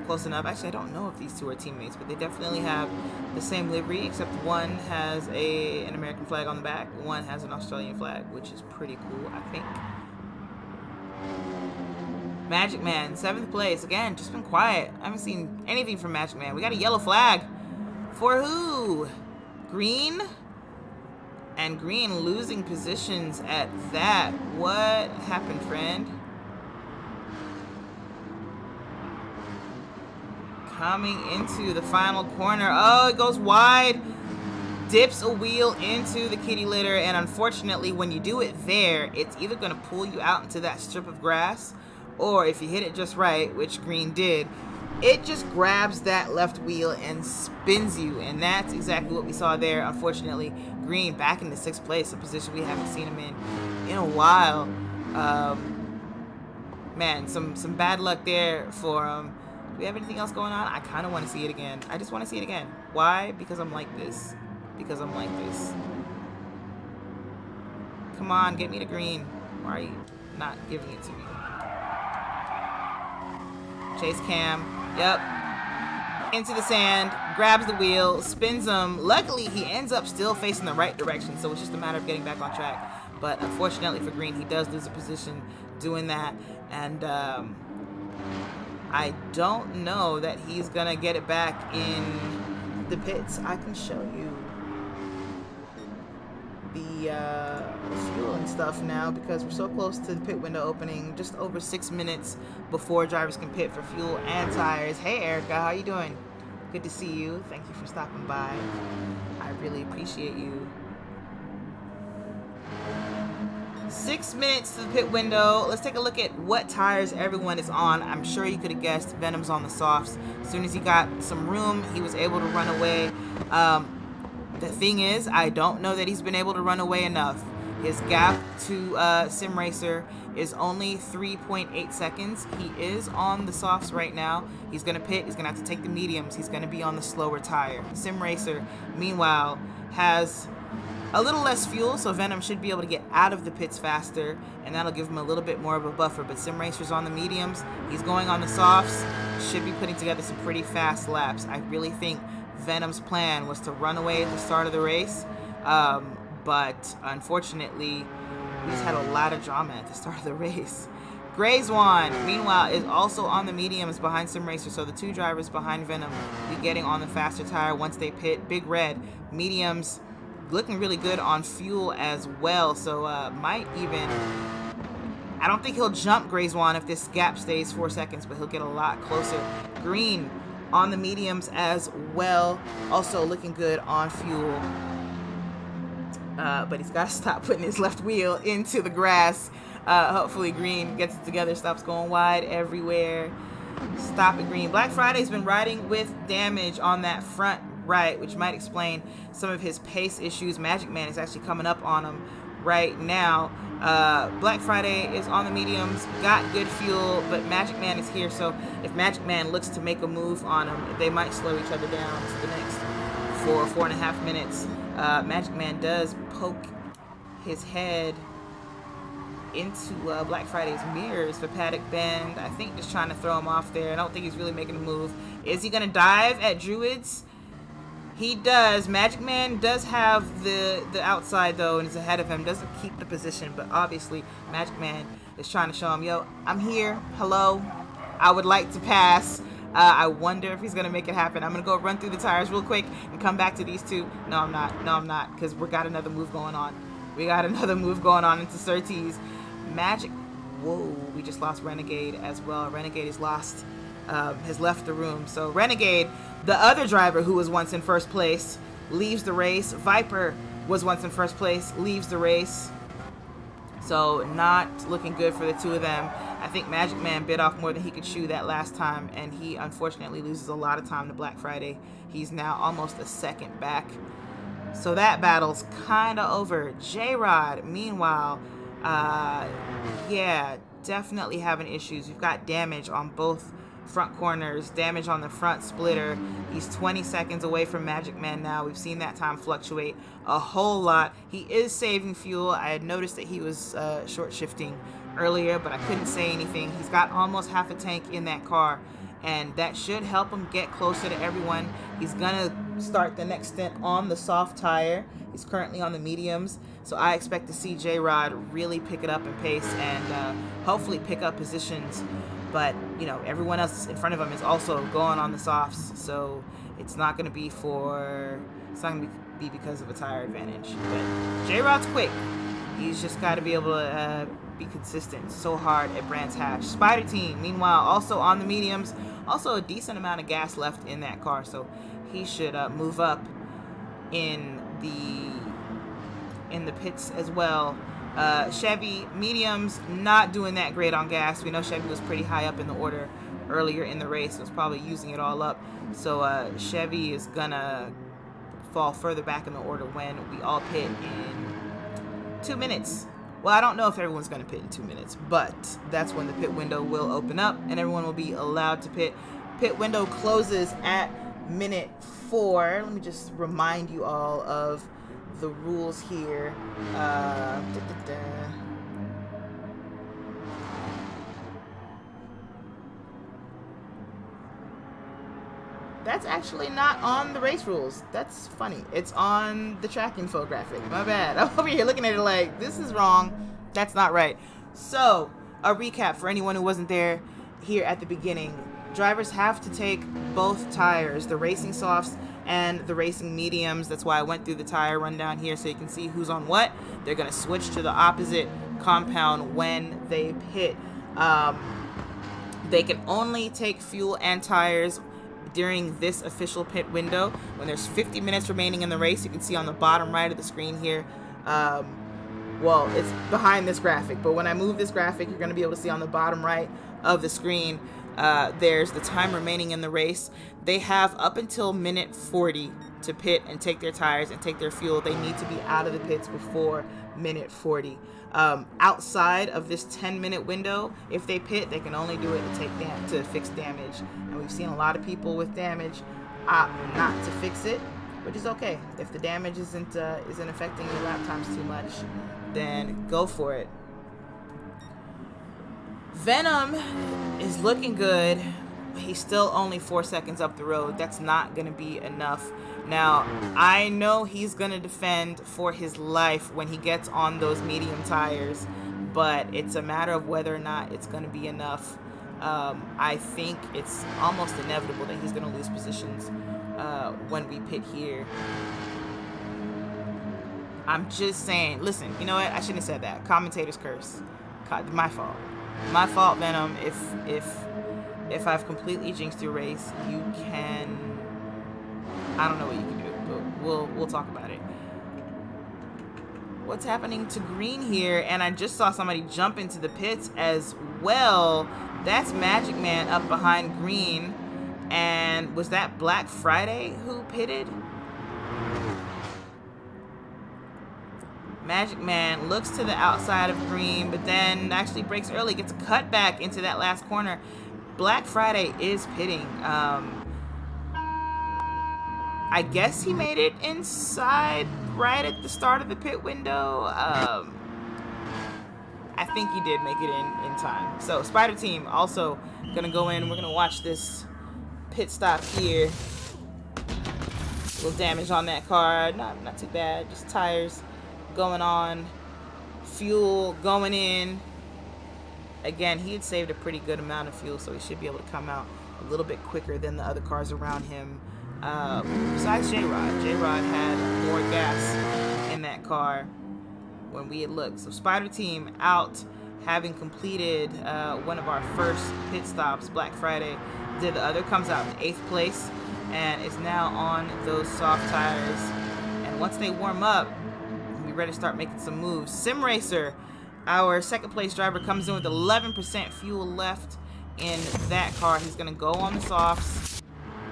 close enough. Actually, I don't know if these two are teammates, but they definitely have the same livery, except one has an American flag on the back, one has an Australian flag, which is pretty cool, I think. Magic Man, 7th place. Again, just been quiet. I haven't seen anything from Magic Man. We got a yellow flag. For who? Green? And Green losing positions at that. What happened, friend? Coming into the final corner. Oh, it goes wide. Dips a wheel into the kitty litter. And unfortunately, when you do it there, it's either going to pull you out into that strip of grass, or if you hit it just right, which Green did, it just grabs that left wheel and spins you. And that's exactly what we saw there. Unfortunately, Green back in the 6th place, a position we haven't seen him in a while. Man, some bad luck there for him. Do we have anything else going on? I kind of want to see it again. I just want to see it again. Why? Because I'm like this. Because I'm like this. Come on, get me to Green. Why are you not giving it to me? Chase Cam. Yep. Into the sand. Grabs the wheel. Spins him. Luckily, he ends up still facing the right direction, so it's just a matter of getting back on track. But unfortunately for Green, he does lose a position doing that. And I don't know that he's going to get it back in the pits. I can show you the fuel and stuff now because we're so close to the pit window opening, just over 6 minutes before drivers can pit for fuel and tires. Hey Erica, how you doing? Good to see you. Thank you for stopping by. I really appreciate you. 6 minutes to the pit window. Let's take a look at what tires everyone is on. I'm sure you could have guessed Venom's on the softs. As soon as he got some room, he was able to run away. The thing is, I don't know that he's been able to run away enough. His gap to Sim Racer is only 3.8 seconds. He is on the softs right now. He's going to pit. He's going to have to take the mediums. He's going to be on the slower tire. Sim Racer, meanwhile, has a little less fuel, so Venom should be able to get out of the pits faster, and that'll give him a little bit more of a buffer. But Sim Racer's on the mediums, he's going on the softs, should be putting together some pretty fast laps. I really think Venom's plan was to run away at the start of the race, but unfortunately, he's had a lot of drama at the start of the race. Grayzwan, meanwhile, is also on the mediums behind Sim Racer, so the two drivers behind Venom will be getting on the faster tire once they pit. Big Red, mediums, looking really good on fuel as well, so might even, I don't think he'll jump Grayzwan if this gap stays 4 seconds, but he'll get a lot closer. Green on the mediums as well, also looking good on fuel, but he's got to stop putting his left wheel into the grass. Hopefully Green gets it together, stops going wide everywhere. Stop it, Green. Black Friday's been riding with damage on that front right, which might explain some of his pace issues. Magic Man is actually coming up on him right now. Black Friday is on the mediums, got good fuel, but Magic Man is here, so if Magic Man looks to make a move on him, they might slow each other down to the next 4.5 minutes. Magic Man does poke his head into Black Friday's mirrors for Paddock Bend. I think just trying to throw him off there. I don't think he's really making a move. Is he going to dive at Druids? He does. Magic Man does have the outside though, and is ahead of him. Doesn't keep the position, but obviously Magic Man is trying to show him, yo, I'm here. Hello. I would like to pass. I wonder if he's going to make it happen. I'm going to go run through the tires real quick and come back to these two. No, I'm not. No, I'm not, because we got another move going on. We got another move going on into Surtees. Magic. Whoa, we just lost Renegade as well. Renegade has lost, has left the room. So Renegade, the other driver who was once in first place, leaves the race. Viper was once in first place, leaves the race. So not looking good for the two of them. I think Magic Man bit off more than he could chew that last time, and he unfortunately loses a lot of time to Black Friday. He's now almost a second back. So that battle's kind of over. J-Rod, meanwhile, yeah, definitely having issues. You've got damage on both front corners, damage on the front splitter. He's 20 seconds away from Magic Man now. We've seen that time fluctuate a whole lot. He is saving fuel. I had noticed that he was short shifting earlier, but I couldn't say anything. He's got almost half a tank in that car, and that should help him get closer to everyone. He's gonna start the next stint on the soft tire. He's currently on the mediums, so I expect to see J-Rod really pick it up in pace and hopefully pick up positions. But you know, everyone else in front of him is also going on the softs, so it's not going to be because of a tire advantage. But J-Rod's quick. He's just got to be able to be consistent so hard at Brands Hatch. Spider Team, meanwhile, also on the mediums, also a decent amount of gas left in that car, so he should move up in the pits as well. Chevy, mediums, not doing that great on gas. We know Chevy was pretty high up in the order earlier in the race. It was probably using it all up. So Chevy is gonna fall further back in the order when we all pit in 2 minutes. Well, I don't know if everyone's gonna pit in 2 minutes, but that's when the pit window will open up and everyone will be allowed to pit. Pit window closes at minute 4. Let me just remind you all of the rules here. That's actually not on the race rules. That's funny. It's on the track infographic. My bad. I'm over here looking at it like, this is wrong. That's not right. So, a recap for anyone who wasn't there here at the beginning. Drivers have to take both tires, the racing softs and the racing mediums. That's why I went through the tire rundown here so you can see who's on what. They're going to switch to the opposite compound when they pit. They can only take fuel and tires during this official pit window. When there's 50 minutes remaining in the race, you can see on the bottom right of the screen here, well, it's behind this graphic, but when I move this graphic, you're going to be able to see on the bottom right of the screen, there's the time remaining in the race. They have up until minute 40 to pit and take their tires and take their fuel. They need to be out of the pits before minute 40. Outside of this 10-minute window, if they pit, they can only do it to fix damage. And we've seen a lot of people with damage opt not to fix it, which is okay. If the damage isn't affecting your lap times too much, then go for it. Venom is looking good. He's still only 4 seconds up the road. That's not going to be enough. Now, I know he's going to defend for his life when he gets on those medium tires, but it's a matter of whether or not it's going to be enough. I think it's almost inevitable that he's going to lose positions when we pit here. I'm just saying, listen, you know what? I shouldn't have said that. Commentator's curse. My fault. My fault, Venom. If I've completely jinxed your race, you can... I don't know what you can do, but we'll talk about it. What's happening to green here? And I just saw somebody jump into the pits as well. That's Magic Man up behind green. And was that Black Friday who pitted? Magic Man looks to the outside of green, but then actually breaks early, gets a cut back into that last corner. Black Friday is pitting. I guess he made it inside right at the start of the pit window. I think he did make it in time. So Spider Team also gonna go in. We're gonna watch this pit stop here. A little damage on that car. Not too bad. Just tires going on. Fuel going in. Again, he had saved a pretty good amount of fuel, so he should be able to come out a little bit quicker than the other cars around him. Besides J-Rod. J-Rod had more gas in that car when we had looked. So Spider Team out, having completed one of our first pit stops, Black Friday. The other comes out in 8th place and is now on those soft tires. And once they warm up, we're ready to start making some moves. Sim Racer, our second place driver, comes in with 11% fuel left in that car. He's going to go on the softs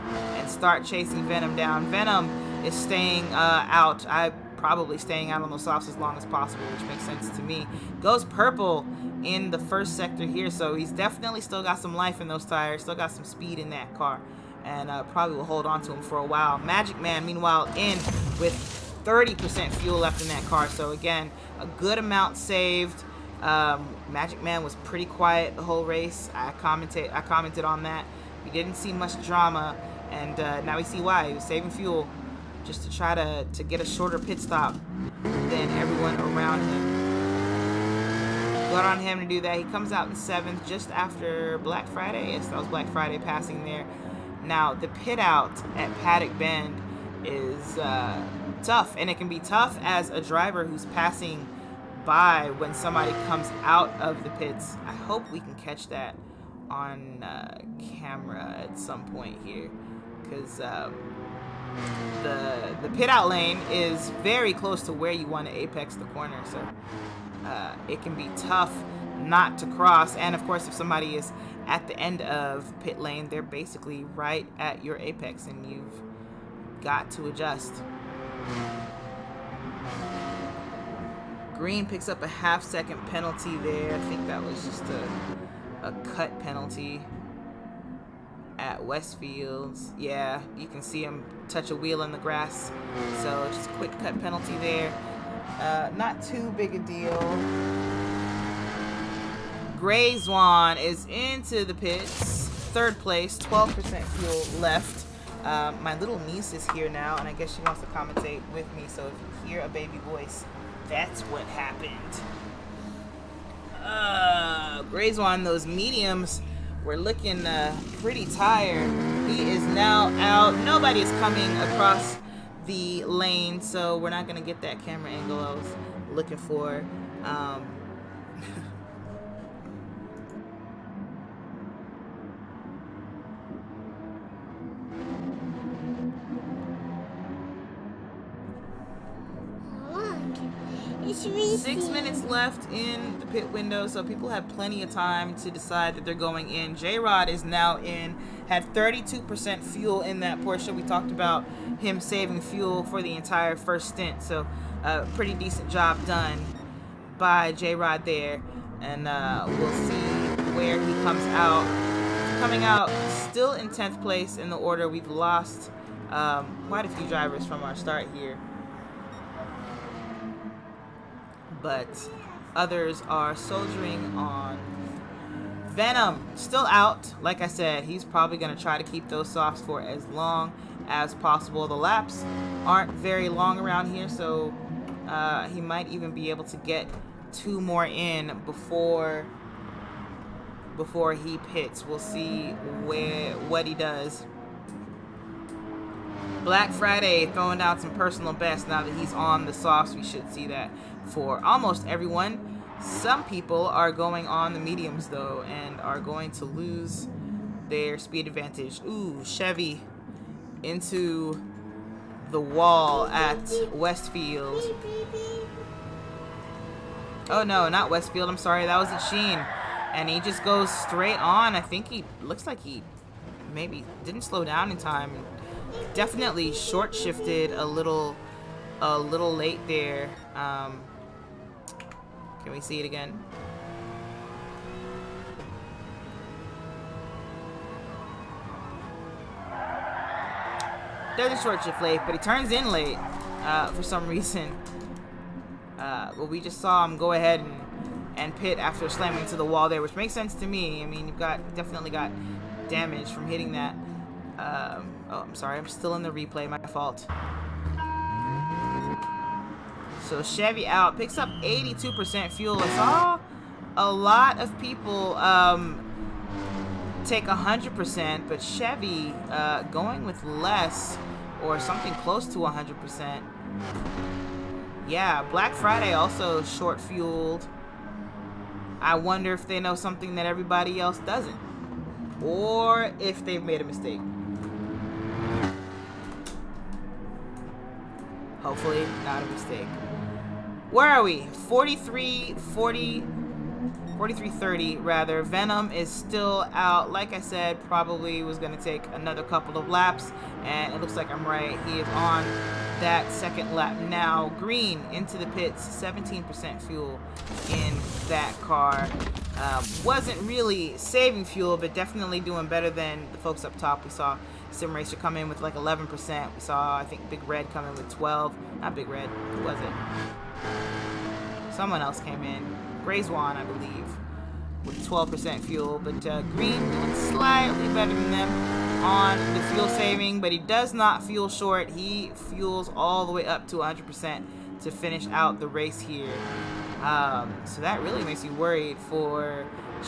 and start chasing Venom down. Venom is staying out. I'm probably staying out on the softs as long as possible, which makes sense to me. Goes purple in the first sector here, so he's definitely still got some life in those tires, still got some speed in that car, and probably will hold on to him for a while. Magic Man, meanwhile, in with 30% fuel left in that car, so again, a good amount saved. Magic Man was pretty quiet the whole race. I commented on that. We didn't see much drama, and now we see why. He was saving fuel just to try to get a shorter pit stop than everyone around him. Good on him to do that. He comes out in 7th just after Black Friday. Yes, that was Black Friday passing there. Now, the pit out at Paddock Bend is tough, and it can be tough as a driver who's passing by when somebody comes out of the pits. I hope we can catch that on camera at some point here, because the pit out lane is very close to where you want to apex the corner, so it can be tough not to cross. And of course, if somebody is at the end of pit lane, they're basically right at your apex, and you've got to adjust. Green picks up a half-second penalty there. I think that was just a cut penalty at Westfields. Yeah, you can see him touch a wheel in the grass. So just a quick cut penalty there. Not too big a deal. Gray Swan is into the pits. 3rd place, 12% fuel left. My little niece is here now, and I guess she wants to commentate with me. So if you hear a baby voice, that's what happened. Gray Swan, those mediums were looking pretty tired. He is now out. Nobody is coming across the lane, so we're not going to get that camera angle I was looking for. 6 minutes left in the pit window, so people have plenty of time to decide that they're going in. J-Rod is now in, had 32% fuel in that Porsche. We talked about him saving fuel for the entire first stint, so a pretty decent job done by J-Rod there. And we'll see where he comes out. Coming out still in 10th place in the order. We've lost quite a few drivers from our start here. But others are soldiering on. Venom still out. Like I said, he's probably going to try to keep those softs for as long as possible. The laps aren't very long around here, so he might even be able to get 2 more in before he pits. We'll see what he does. Black Friday throwing out some personal bests now that he's on the softs. We should see that for almost everyone. Some people are going on the mediums though and are going to lose their speed advantage. Ooh, Chevy into the wall at Westfield. Oh no, not Westfield, I'm sorry, that was at Sheen. And he just goes straight on. I think he looks like he maybe didn't slow down in time. Definitely short shifted a little late there. Can we see it again? There's a short shift late, but he turns in late for some reason. Well, we just saw him go ahead and pit after slamming into the wall there, which makes sense to me. I mean, you've definitely got damage from hitting that. Oh, I'm sorry, I'm still in the replay, my fault. So Chevy out, picks up 82% fuel. I saw a lot of people take 100%, but Chevy going with less or something close to 100%. Yeah, Black Friday also short fueled. I wonder if they know something that everybody else doesn't, or if they've made a mistake. Hopefully not a mistake. Where are we? 43:30 rather. Venom is still out. Like I said, probably was going to take another couple of laps, and it looks like I'm right. He is on that second lap now. Green into the pits, 17% fuel in that car. Wasn't really saving fuel, but definitely doing better than the folks up top. We saw Sim Racer come in with like 11%. We saw, I think, Big Red come in with 12. Not Big Red. Who was it? Someone else came in. Grayswan, I believe, with 12% fuel. But Green doing slightly better than them on the fuel saving, but he does not fuel short. He fuels all the way up to 100% to finish out the race here. So that really makes me worried for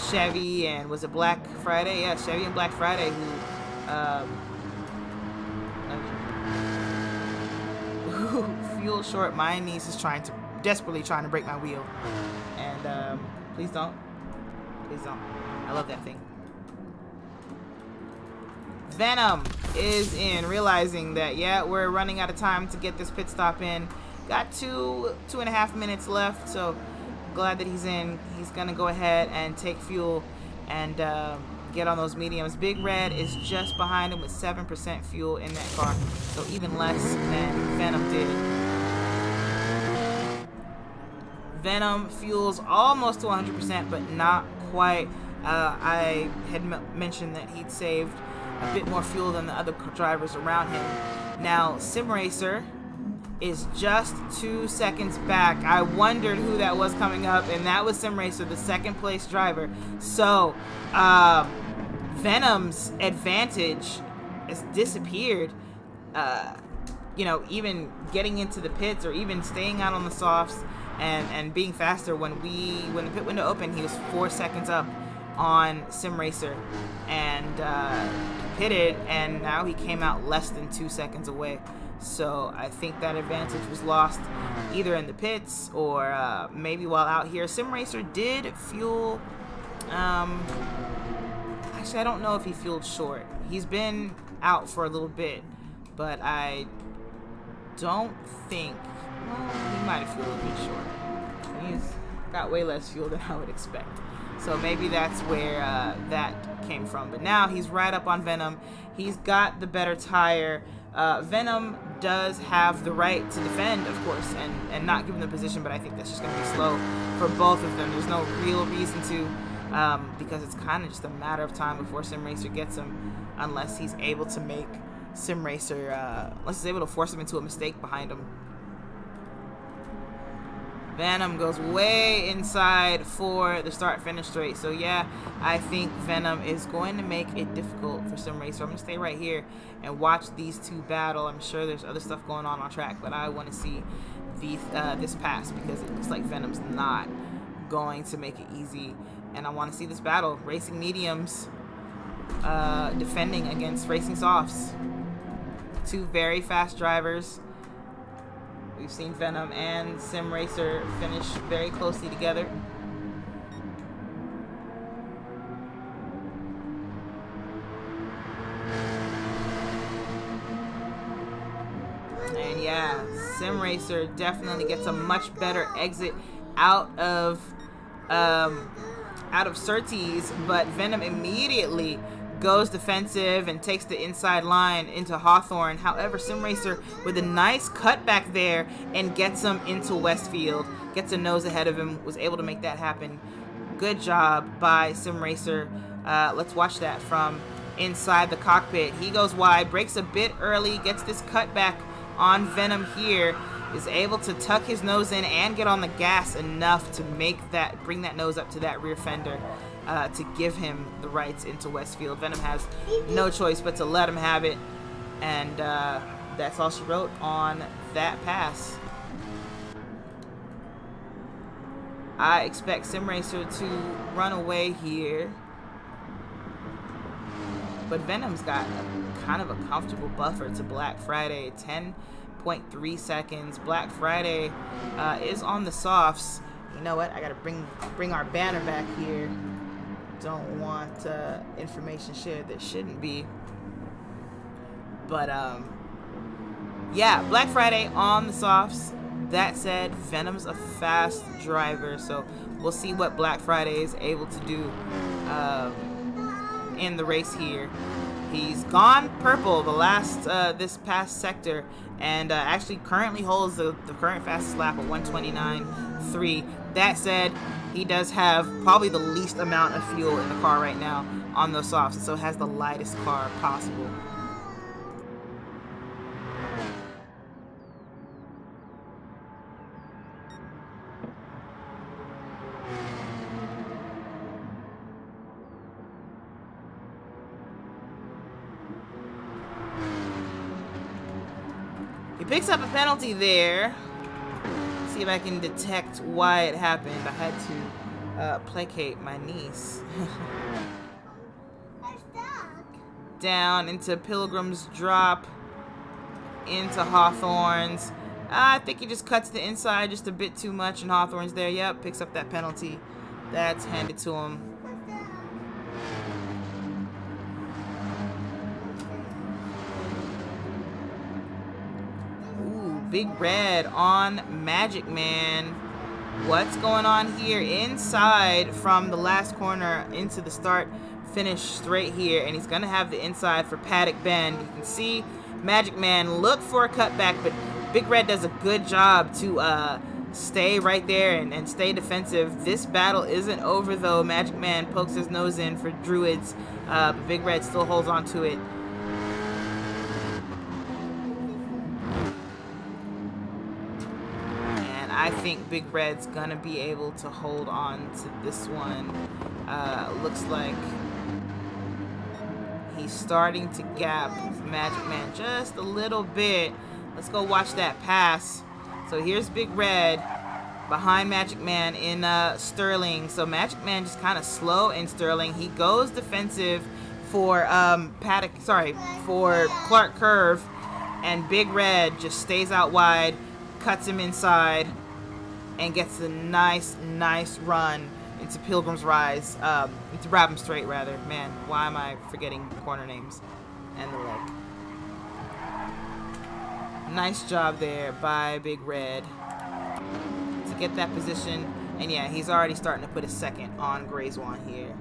Chevy and was it Black Friday? Yeah, Chevy and Black Friday who fuel short. My niece is desperately trying to break my wheel, and please don't. I love that thing. Venom is in, realizing that, yeah, we're running out of time to get this pit stop in. Got 2.5 minutes left, so glad that he's in. He's gonna go ahead and take fuel and get on those mediums. Big Red is just behind him with 7% fuel in that car, so even less than Venom did. Venom fuels almost to 100%, but not quite. I had mentioned that he'd saved a bit more fuel than the other drivers around him. Now, Sim Racer is just 2 seconds back. I wondered who that was coming up, and that was Sim Racer, the second place driver. So, Venom's advantage has disappeared. You know, even getting into the pits or even staying out on the softs and being faster. When the pit window opened, he was 4 seconds up on Sim Racer and pitted, and now he came out less than 2 seconds away. So I think that advantage was lost either in the pits or maybe while out here. Sim Racer did fuel. Actually, I don't know if he fueled short. He's been out for a little bit, but I don't think. Well, he might have fueled a bit short. He's got way less fuel than I would expect. So maybe that's where that came from. But now he's right up on Venom. He's got the better tire. Venom does have the right to defend, of course, and not give him the position, but I think that's just going to be slow for both of them. There's no real reason to, because it's kind of just a matter of time before Sim Racer gets him, unless he's able to make Sim Racer, unless he's able to force him into a mistake behind him. Venom goes way inside for the start-finish straight. So yeah, I think Venom is going to make it difficult for Sim Racer. I'm going to stay right here and watch these two battle. I'm sure there's other stuff going on track, but I want to see this pass because it looks like Venom's not going to make it easy. And I want to see this battle. Racing Mediums defending against Racing Softs. Two very fast drivers. We've seen Venom and Sim Racer finish very closely together. And yeah, Sim Racer definitely gets a much better exit out of Surtees, but Venom immediately goes defensive and takes the inside line into Hawthorne. However, Sim Racer with a nice cutback there and gets him into Westfield. Gets a nose ahead of him, was able to make that happen. Good job by Sim Racer. Let's watch that from inside the cockpit. He goes wide, breaks a bit early, gets this cutback on Venom here, is able to tuck his nose in and get on the gas enough to bring that nose up to that rear fender. To give him the rights into Westfield. Venom has no choice but to let him have it, and that's all she wrote on that pass. I expect Sim Racer to run away here, but Venom's got kind of a comfortable buffer to Black Friday, 10.3 seconds. Black Friday is on the softs. You know what? I gotta bring our banner back here. Don't want information shared that shouldn't be. But yeah, Black Friday on the softs. That said, Venom's a fast driver, so we'll see what Black Friday is able to do in the race here. He's gone purple this past sector, and actually currently holds the current fastest lap of 129.3. That said, he does have probably the least amount of fuel in the car right now on those softs, and so has the lightest car possible. He picks up a penalty there. See if I can detect why it happened. I had to placate my niece. Down into Pilgrim's Drop, into Hawthorne's. I think he just cuts the inside just a bit too much, and Hawthorne's there. Yep, picks up that penalty. That's handed to him. Big Red on Magic Man. What's going on here? Inside from the last corner into the start finish straight here, and he's gonna have the inside for Paddock Bend. You can see Magic Man look for a cutback, but Big Red does a good job to stay right there and stay defensive. This battle isn't over though. Magic Man pokes his nose in for Druids, but Big Red still holds on to it. I think Big Red's gonna be able to hold on to this one. Looks like he's starting to gap Magic Man just a little bit. Let's go watch that pass. So here's Big Red behind Magic Man in Sterling. So Magic Man just kind of slow in Sterling. He goes defensive for for Clark Curve, and Big Red just stays out wide, cuts him inside, and gets a nice run into Pilgrim's Rise, into Brabham Straight, rather. Man, why am I forgetting corner names and the like? Nice job there by Big Red to get that position. And yeah, he's already starting to put a second on Grayswan here.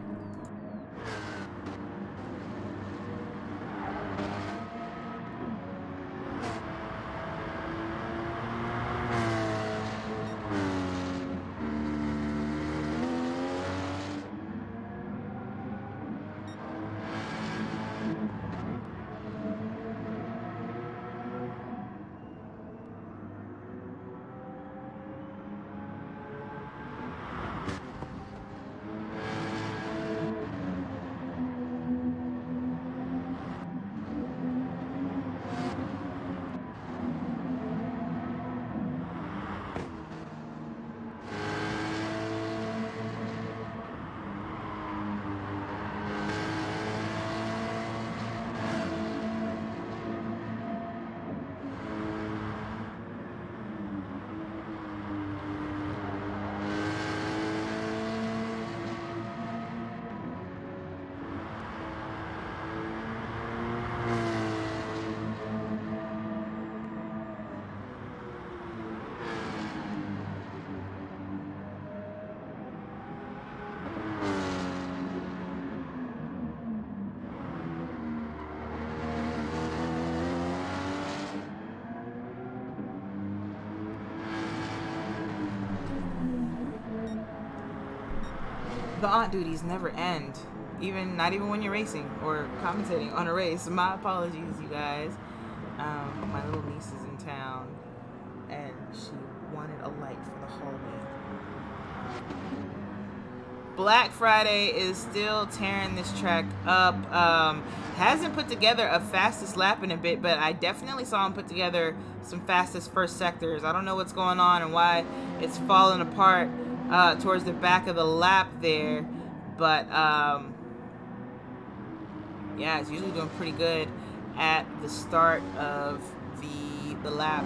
The aunt duties never end. Not even when you're racing or commentating on a race. My apologies, you guys. My little niece is in town, and she wanted a light for the hallway. Black Friday is still tearing this track up. Hasn't put together a fastest lap in a bit, but I definitely saw him put together some fastest first sectors. I don't know what's going on and why it's falling apart towards the back of the lap there, but yeah, it's usually doing pretty good at the start of the lap.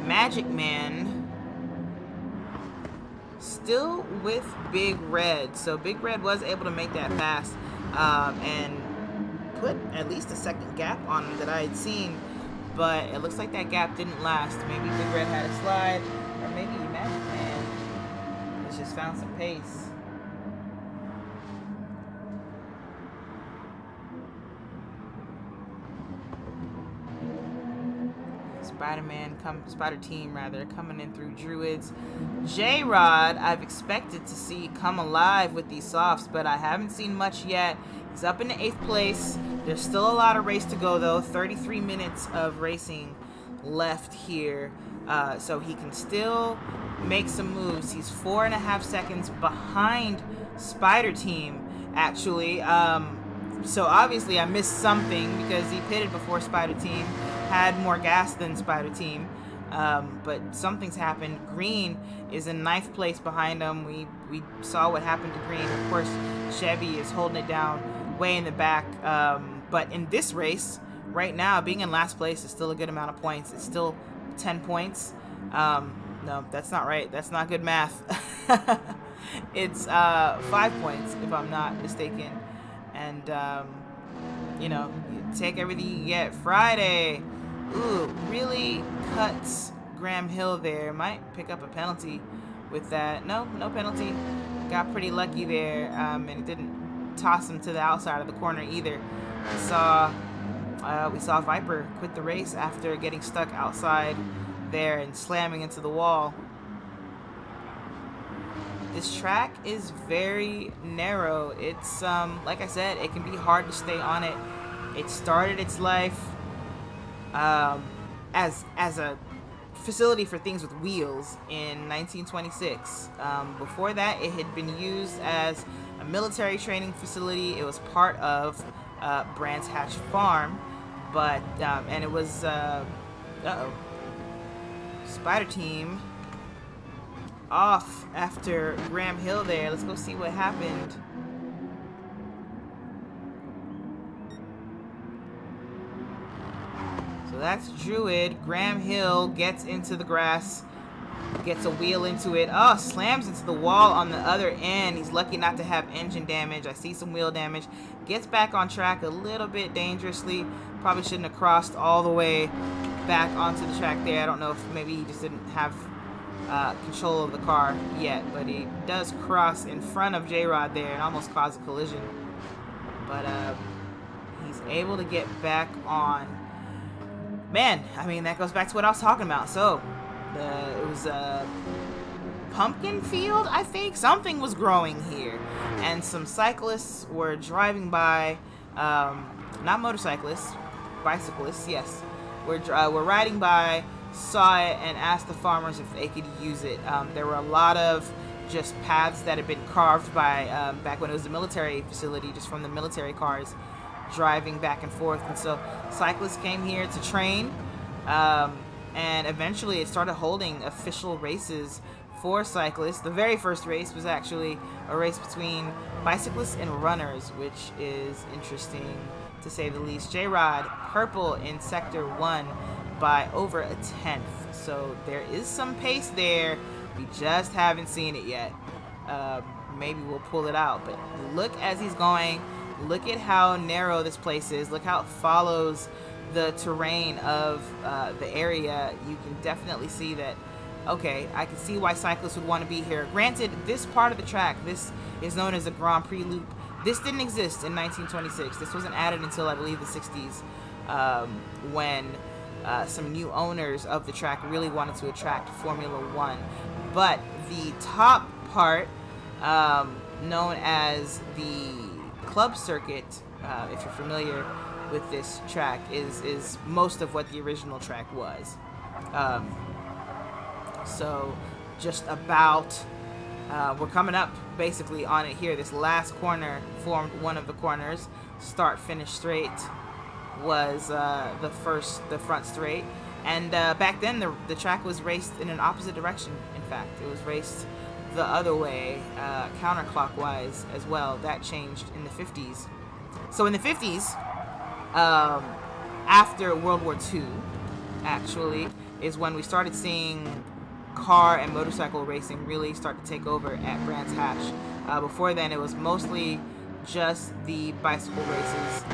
Magic Man still with Big Red, so Big Red was able to make that pass and put at least a second gap on him that I had seen, but it looks like that gap didn't last. Maybe Big Red had a slide, or maybe Magic Man has just found some pace. Spider Team coming in through Druids. J-Rod, I've expected to see come alive with these softs, but I haven't seen much yet. He's up in the 8th place. There's still a lot of race to go, though. 33 minutes of racing left here, so he can still make some moves. He's 4.5 seconds behind Spider Team, actually. So obviously I missed something because he pitted before Spider Team, had more gas than Spider Team, but something's happened. Green is in 9th place behind him. We saw what happened to Green. Of course, Chevy is holding it down way in the back, but in this race right now, being in last place is still a good amount of points. It's still 10 points. No, that's not right. That's not good math. It's 5 points if I'm not mistaken. And you know, you take everything you get. Friday, ooh, really cuts Graham Hill there. Might pick up a penalty with that. No penalty. Got pretty lucky there, and it didn't toss him to the outside of the corner either. We saw Viper quit the race after getting stuck outside there and slamming into the wall. This track is very narrow. It's like I said, it can be hard to stay on it. It started its life as a facility for things with wheels in 1926. Before that, it had been used as a military training facility. It was part of Brands Hatch Farm, but and it was Spider Team off after Graham Hill there. Let's go see what happened. So that's Druid. Graham Hill gets into the grass, gets a wheel into it. Oh, slams into the wall on the other end. He's lucky not to have engine damage. I see some wheel damage. Gets back on track a little bit dangerously. Probably shouldn't have crossed all the way back onto the track there. I don't know if maybe he just didn't have control of the car yet, but he does cross in front of J-Rod there and almost cause a collision. But he's able to get back on. Man, I mean, that goes back to what I was talking about. So it was a pumpkin field, I think. Something was growing here, and some cyclists were driving by. Not motorcyclists, bicyclists. Yes, were riding by, saw it, and asked the farmers if they could use it. There were a lot of just paths that had been carved by back when it was a military facility, just from the military cars driving back and forth. And so cyclists came here to train, and eventually it started holding official races for cyclists. The very first race was actually a race between bicyclists and runners, which is interesting to say the least. J-Rod purple in sector 1 by over a 10th, so there is some pace there. We just haven't seen it yet. Maybe we'll pull it out, but look as he's going. Look at how narrow this place is. Look how it follows the terrain of the area. You can definitely see that. Okay, I can see why cyclists would want to be here. Granted, this part of the track, this is known as a Grand Prix loop. This didn't exist in 1926. This wasn't added until, I believe, the 60s, when some new owners of the track really wanted to attract Formula One. But the top part known as the club circuit, if you're familiar with this track, is most of what the original track was. So just about, we're coming up basically on it here. This last corner formed one of the corners. Start finish straight was the front straight. And back then the track was raced in an opposite direction. In fact, it was raced the other way, counterclockwise as well. That changed in the 50s. So in the 50s, after World War II, actually, is when we started seeing car and motorcycle racing really start to take over at Brands Hatch. Before then, it was mostly just the bicycle races,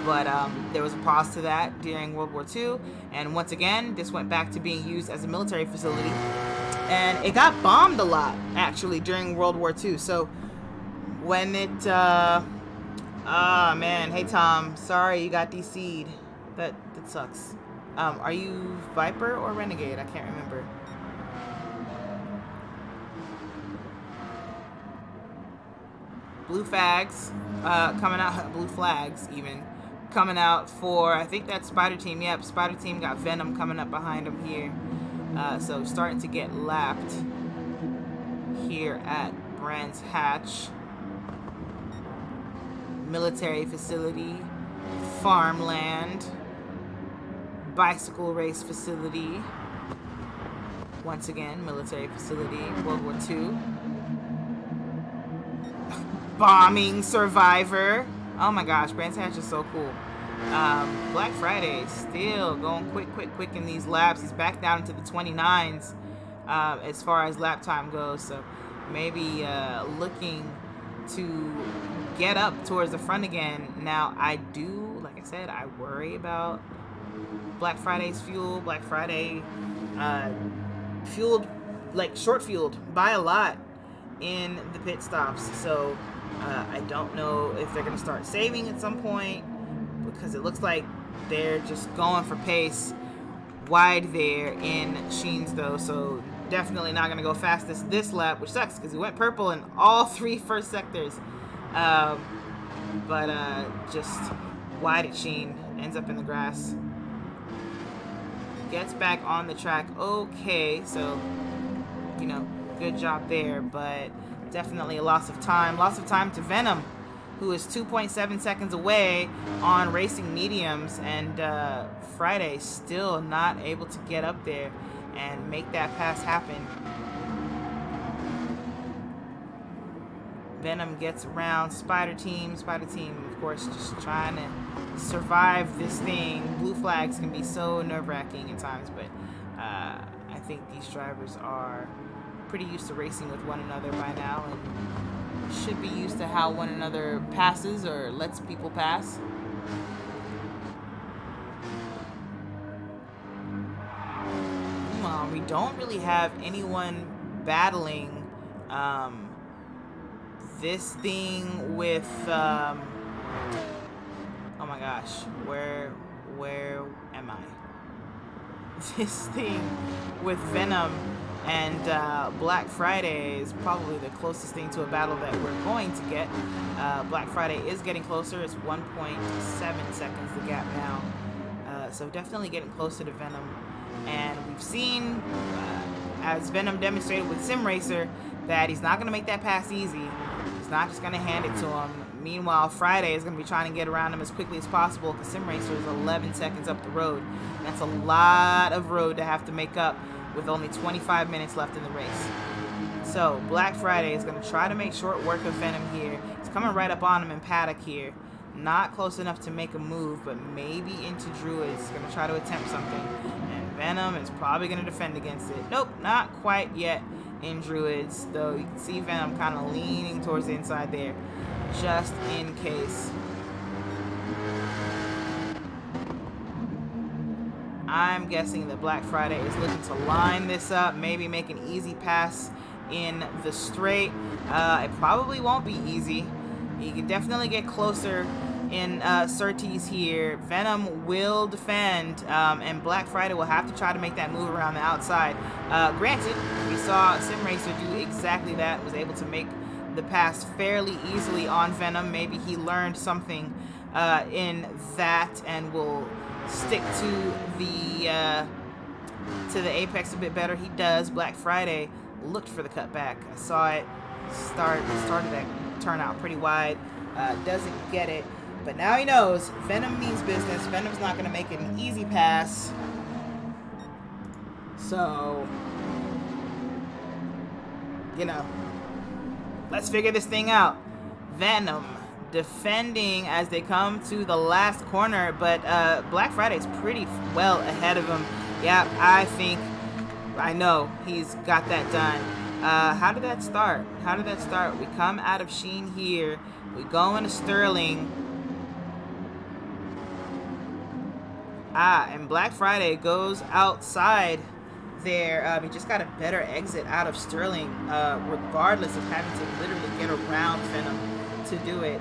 but there was a pause to that during World War II, and once again, this went back to being used as a military facility, and it got bombed a lot, actually, during World War II. So when it, man, hey Tom, sorry you got DC'd. That sucks. Are you Viper or Renegade? I can't remember. Blue flags coming out, blue flags even coming out for, I think that's Spider Team. Yep, Spider Team got Venom coming up behind him here. So starting to get lapped here at Brands Hatch. Military facility, farmland, bicycle race facility. Once again, military facility, World War II. Bombing survivor. Oh my gosh, Brands Hatch is so cool. Black Friday still going quick in these laps. He's back down into the 29s as far as lap time goes. So maybe looking to get up towards the front again. Now I do, like I said, I worry about Black Friday's fuel. Black Friday fueled, like short fueled by a lot in the pit stops. So I don't know if they're going to start saving at some point, because it looks like they're just going for pace wide there in Sheens though. So definitely not going to go fastest this lap, which sucks because he went purple in all three first sectors. But just wide at Sheen, ends up in the grass. Gets back on the track. Okay, so, you know, good job there, but definitely a loss of time. Loss of time to Venom, who is 2.7 seconds away on racing mediums, and Friday still not able to get up there and make that pass happen. Venom gets around Spider Team. Spider Team, of course, just trying to survive this thing. Blue flags can be so nerve-wracking at times, but I think these drivers are pretty used to racing with one another by now and should be used to how one another passes or lets people pass. We don't really have anyone battling this thing with oh my gosh, where am I? This thing with Venom and Black Friday is probably the closest thing to a battle that we're going to get. Black Friday is getting closer. It's 1.7 seconds the gap now. So definitely getting closer to Venom. And we've seen, as Venom demonstrated with Sim Racer, that he's not going to make that pass easy. He's not just going to hand it to him. Meanwhile, Friday is going to be trying to get around him as quickly as possible because Sim Racer is 11 seconds up the road. And that's a lot of road to have to make up with only 25 minutes left in the race. So Black Friday is going to try to make short work of Venom here. He's coming right up on him in paddock here. Not close enough to make a move, but maybe into Druids. He's going to try to attempt something. And Venom is probably going to defend against it. Nope, not quite yet in Druids, though you can see Venom kind of leaning towards the inside there, just in case. I'm guessing that Black Friday is looking to line this up, maybe make an easy pass in the straight. It probably won't be easy. You can definitely get closer in Surtees here. Venom will defend, and Black Friday will have to try to make that move around the outside. Granted, we saw Sim Racer do exactly that, was able to make the pass fairly easily on Venom. Maybe he learned something in that and will stick to the apex a bit better. He does. Black Friday looked for the cutback. I saw it started to turn out pretty wide. Doesn't get it, but now he knows Venom means business. Venom's not going to make it an easy pass. So, you know, let's figure this thing out. Venom defending as they come to the last corner, but Black Friday's pretty well ahead of him. Yeah, I know he's got that done. How did that start? We come out of Sheen here. We go into Sterling. And Black Friday goes outside there. He just got a better exit out of Sterling, regardless of having to literally get around Venom to do it.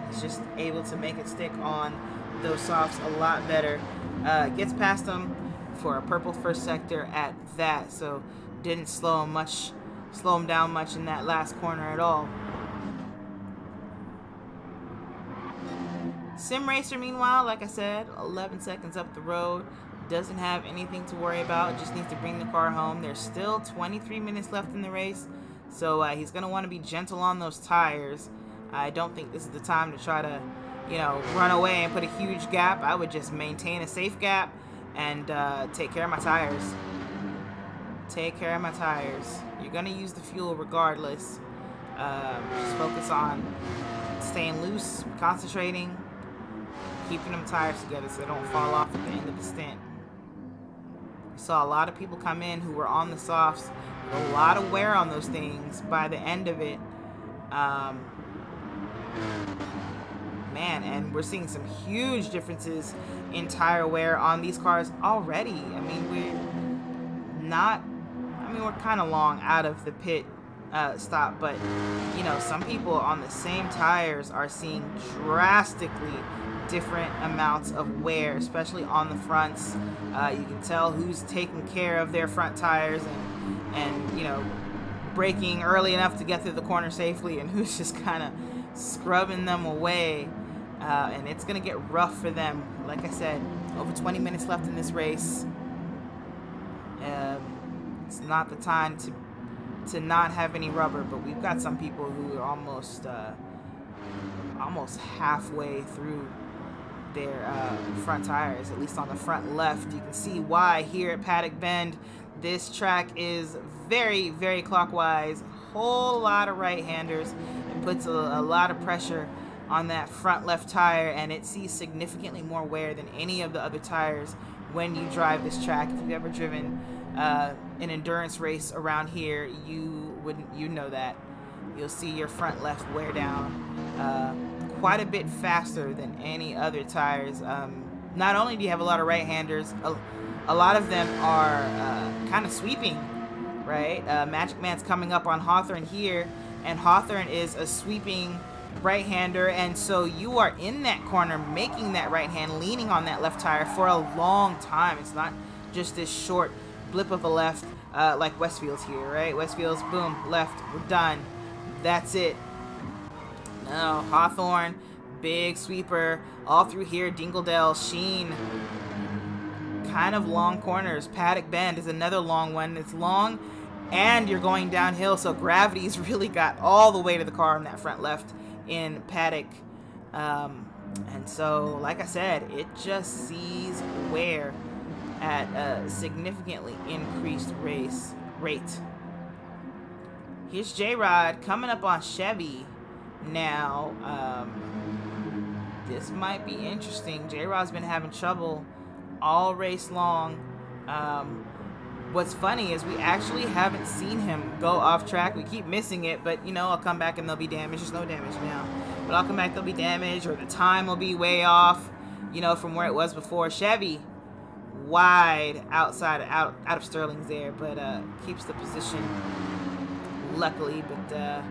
He's just able to make it stick on those softs a lot better. Gets past him for a purple first sector at that, so didn't slow him down much in that last corner at all. Sim Racer, meanwhile, like I said, 11 seconds up the road, doesn't have anything to worry about, just needs to bring the car home. There's still 23 minutes left in the race, so he's going to want to be gentle on those tires. I don't think this is the time to try to, run away and put a huge gap. I would just maintain a safe gap and take care of my tires. You're going to use the fuel regardless. Just focus on staying loose, concentrating, keeping them tires together so they don't fall off at the end of the stint. We saw a lot of people come in who were on the softs, a lot of wear on those things by the end of it. And we're seeing some huge differences in tire wear on these cars already. We're kind of long out of the pit stop, but some people on the same tires are seeing drastically different amounts of wear, especially on the fronts. You can tell who's taking care of their front tires and braking early enough to get through the corner safely, and who's just kind of scrubbing them away. And it's gonna get rough for them. Like I said, over 20 minutes left in this race. It's not the time to not have any rubber, but we've got some people who are almost halfway through their front tires, at least on the front left. You can see why here at Paddock Bend. This track is very, very clockwise, whole lot of right-handers. It puts a lot of pressure on that front left tire, and it sees significantly more wear than any of the other tires when you drive this track. If you've ever driven an endurance race around here, you know that. You'll see your front left wear down quite a bit faster than any other tires. Not only do you have a lot of right-handers, a lot of them are kind of sweeping, right? Magic Man's coming up on Hawthorne here, and Hawthorne is a sweeping right-hander, and so you are in that corner making that right hand, leaning on that left tire for a long time. It's not just this short blip of a left like Westfield's here, right? Westfield's, boom, left, we're done. That's it. No, Hawthorne, big sweeper all through here. Dingledale, Sheen, kind of long corners. Paddock Bend is another long one. It's long and you're going downhill, so gravity's really got all the weight of the car on that front left in Paddock. And so, like I said, it just sees wear at a significantly increased rate. Here's J-Rod coming up on Chevy now. This might be interesting. J-Rod's been having trouble all race long. What's funny is we actually haven't seen him go off track. We keep missing it, but I'll come back and there'll be damage. There's no damage now, but I'll come back, there'll be damage, or the time will be way off, from where it was before. Chevy wide outside, out of Sterling's there, but keeps the position, luckily. But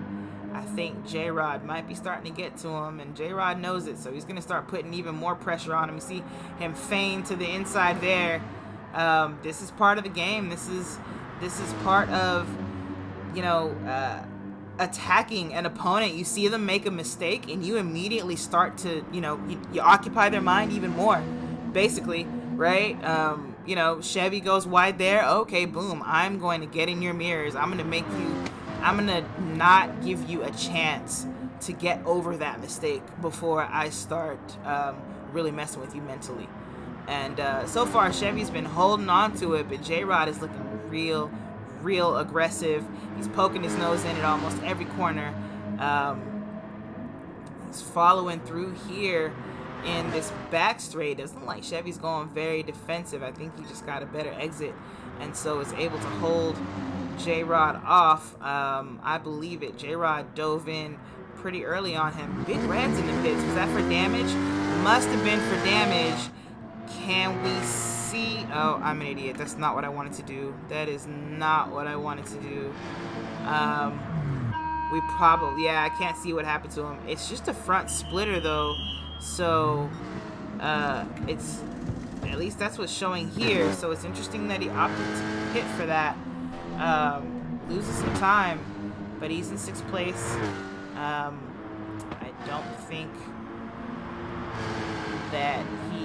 I think J-Rod might be starting to get to him, and J-Rod knows it, so he's going to start putting even more pressure on him. You see him feign to the inside there. This is part of the game. This is part of, attacking an opponent, you see them make a mistake and you immediately start to, you occupy their mind even more, basically, right? Chevy goes wide there. Okay, boom, I'm going to get in your mirrors. I'm going to not give you a chance to get over that mistake before I start really messing with you mentally. And so far, Chevy's been holding on to it, but J-Rod is looking real aggressive. He's poking his nose in at almost every corner. He's following through here in this back straight. Doesn't look like Chevy's going very defensive. I think he just got a better exit, and so is able to hold J-Rod off. I believe it. J-Rod dove in pretty early on him. Big Reds in the pits. Was that for damage? Must have been for damage. Can we see? Oh, I'm an idiot. That's not what I wanted to do. That is not what I wanted to do. We probably, yeah, I can't see what happened to him. It's just a front splitter though, so it's, at least that's what's showing here. So it's interesting that he opted to pit for that. Loses some time, but he's in 6th place. I don't think that he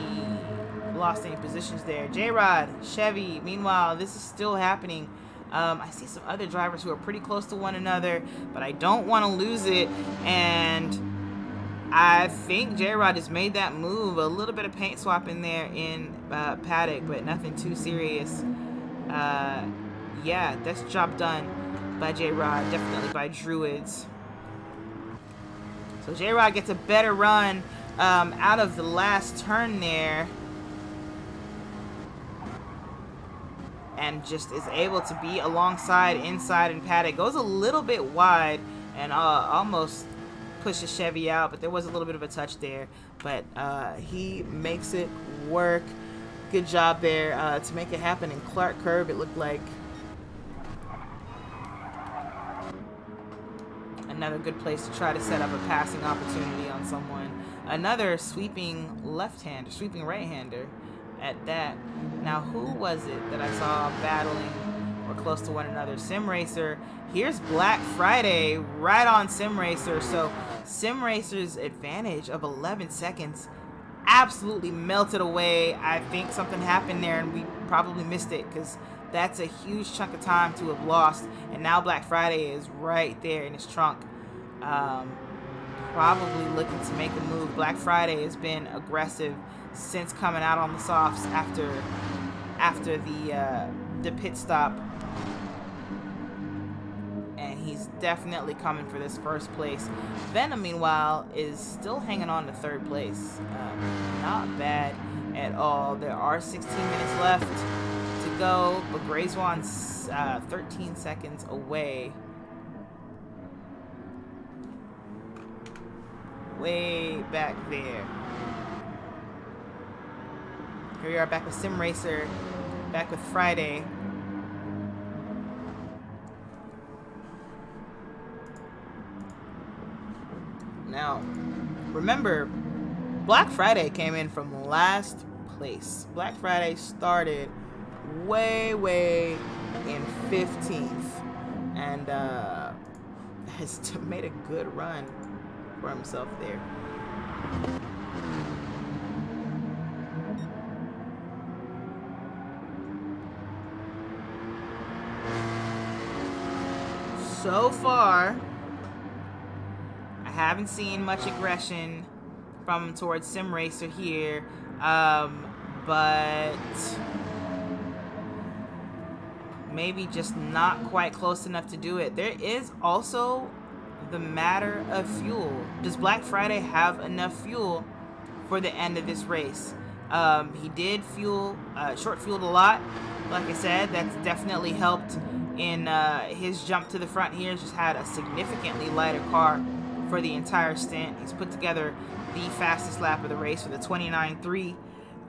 lost any positions there. J-Rod, Chevy, meanwhile, this is still happening. I see some other drivers who are pretty close to one another, but I don't want to lose it. And I think J-Rod has made that move. A little bit of paint swap in there in paddock, but nothing too serious. Yeah, that's job done by J-Rod, definitely by Druids. So J-Rod gets a better run out of the last turn there, and just is able to be alongside inside and paddock. Goes a little bit wide and almost pushes Chevy out, but there was a little bit of a touch there, but he makes it work. Good job there to make it happen in Clark Curb. It looked like another good place to try to set up a passing opportunity on someone. Another sweeping left-hander, sweeping right-hander at that. Now, who was it that I saw battling or close to one another? Sim Racer. Here's Black Friday right on Sim Racer. So Sim Racer's advantage of 11 seconds absolutely melted away. I think something happened there and we probably missed it, because that's a huge chunk of time to have lost. And now Black Friday is right there in his trunk. Probably looking to make a move. Black Friday has been aggressive since coming out on the softs after the pit stop, and he's definitely coming for this first place. Venom, meanwhile, is still hanging on to 3rd place. Not bad at all. There are 16 minutes left to go, but Grayswan's 13 seconds away. Way back there. Here we are back with Sim Racer, back with Friday. Now, remember, Black Friday came in from last place. Black Friday started way in 15th and has made a good run for himself there. So far, I haven't seen much aggression from him towards Sim Racer here, but maybe just not quite close enough to do it. There is also the matter of fuel. Does Black Friday have enough fuel for the end of this race? He did short fueled a lot. Like I said, that's definitely helped in his jump to the front here. Just had a significantly lighter car for the entire stint. He's put together the fastest lap of the race with a 29.3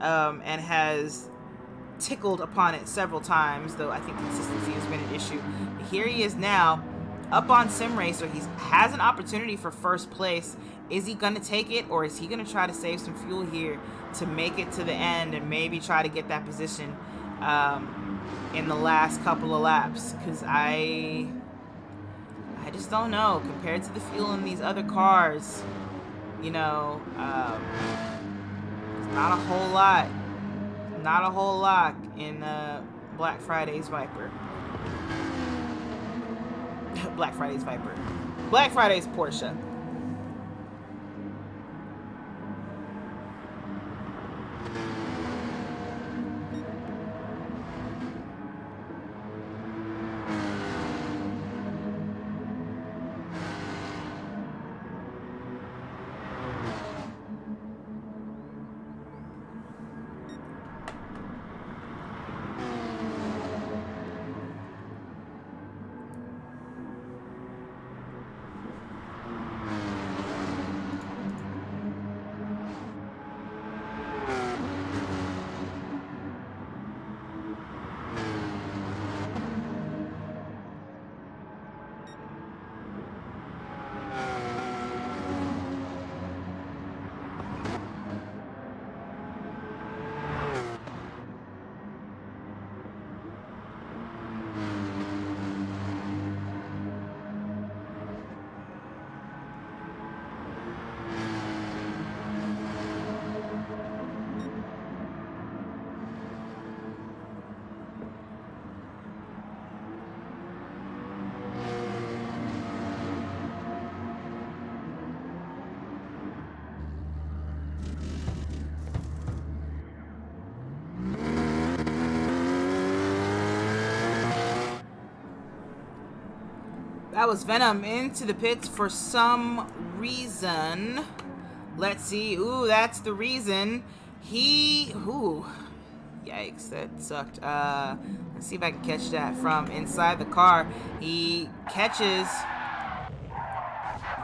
and has tickled upon it several times, though I think consistency has been an issue. But here he is now, up on Sim Racer. He has an opportunity for first place. Is he going to take it, or is he going to try to save some fuel here to make it to the end and maybe try to get that position in the last couple of laps? Because I I just don't know. Compared to the fuel in these other cars, you know, it's not a whole lot. Not a whole lot in Black Friday's Viper. Black Friday's Viper. Black Friday's Porsche. That was Venom into the pits for some reason. Let's see. Ooh, that's the reason. Ooh. Yikes, that sucked. Let's see if I can catch that from inside the car. He catches...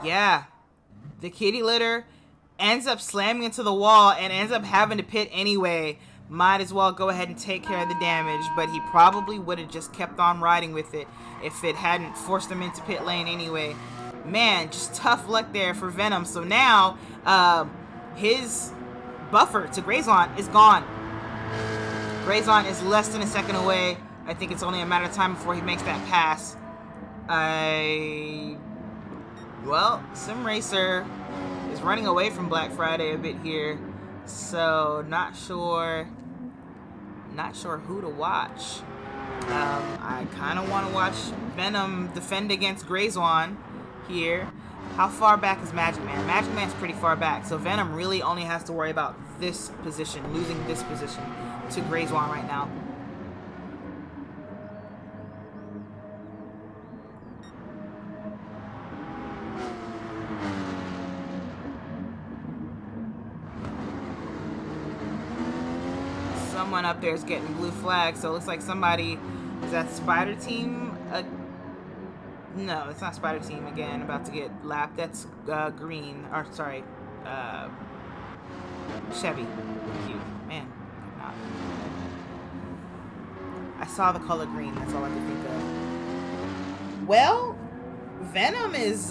Yeah. The kitty litter ends up slamming into the wall and ends up having to pit anyway. Might as well go ahead and take care of the damage, but he probably would have just kept on riding with it if it hadn't forced him into pit lane anyway. Man, just tough luck there for Venom. So now, his buffer to Grayson is gone. Grayson is less than a second away. I think it's only a matter of time before he makes that pass. Well, Sim Racer is running away from Black Friday a bit here. So, not sure who to watch. I kind of want to watch Venom defend against Grayson here. How far back is Magic Man? Magic Man's pretty far back, so Venom really only has to worry about this position, losing this position to Grayson right now. Someone up there is getting blue flag, so it looks like somebody is that Spider Team. No, it's not Spider Team again. About to get lapped. That's green. Or sorry, Chevy. Thank you, man. I saw the color green. That's all I could think of. Well, Venom is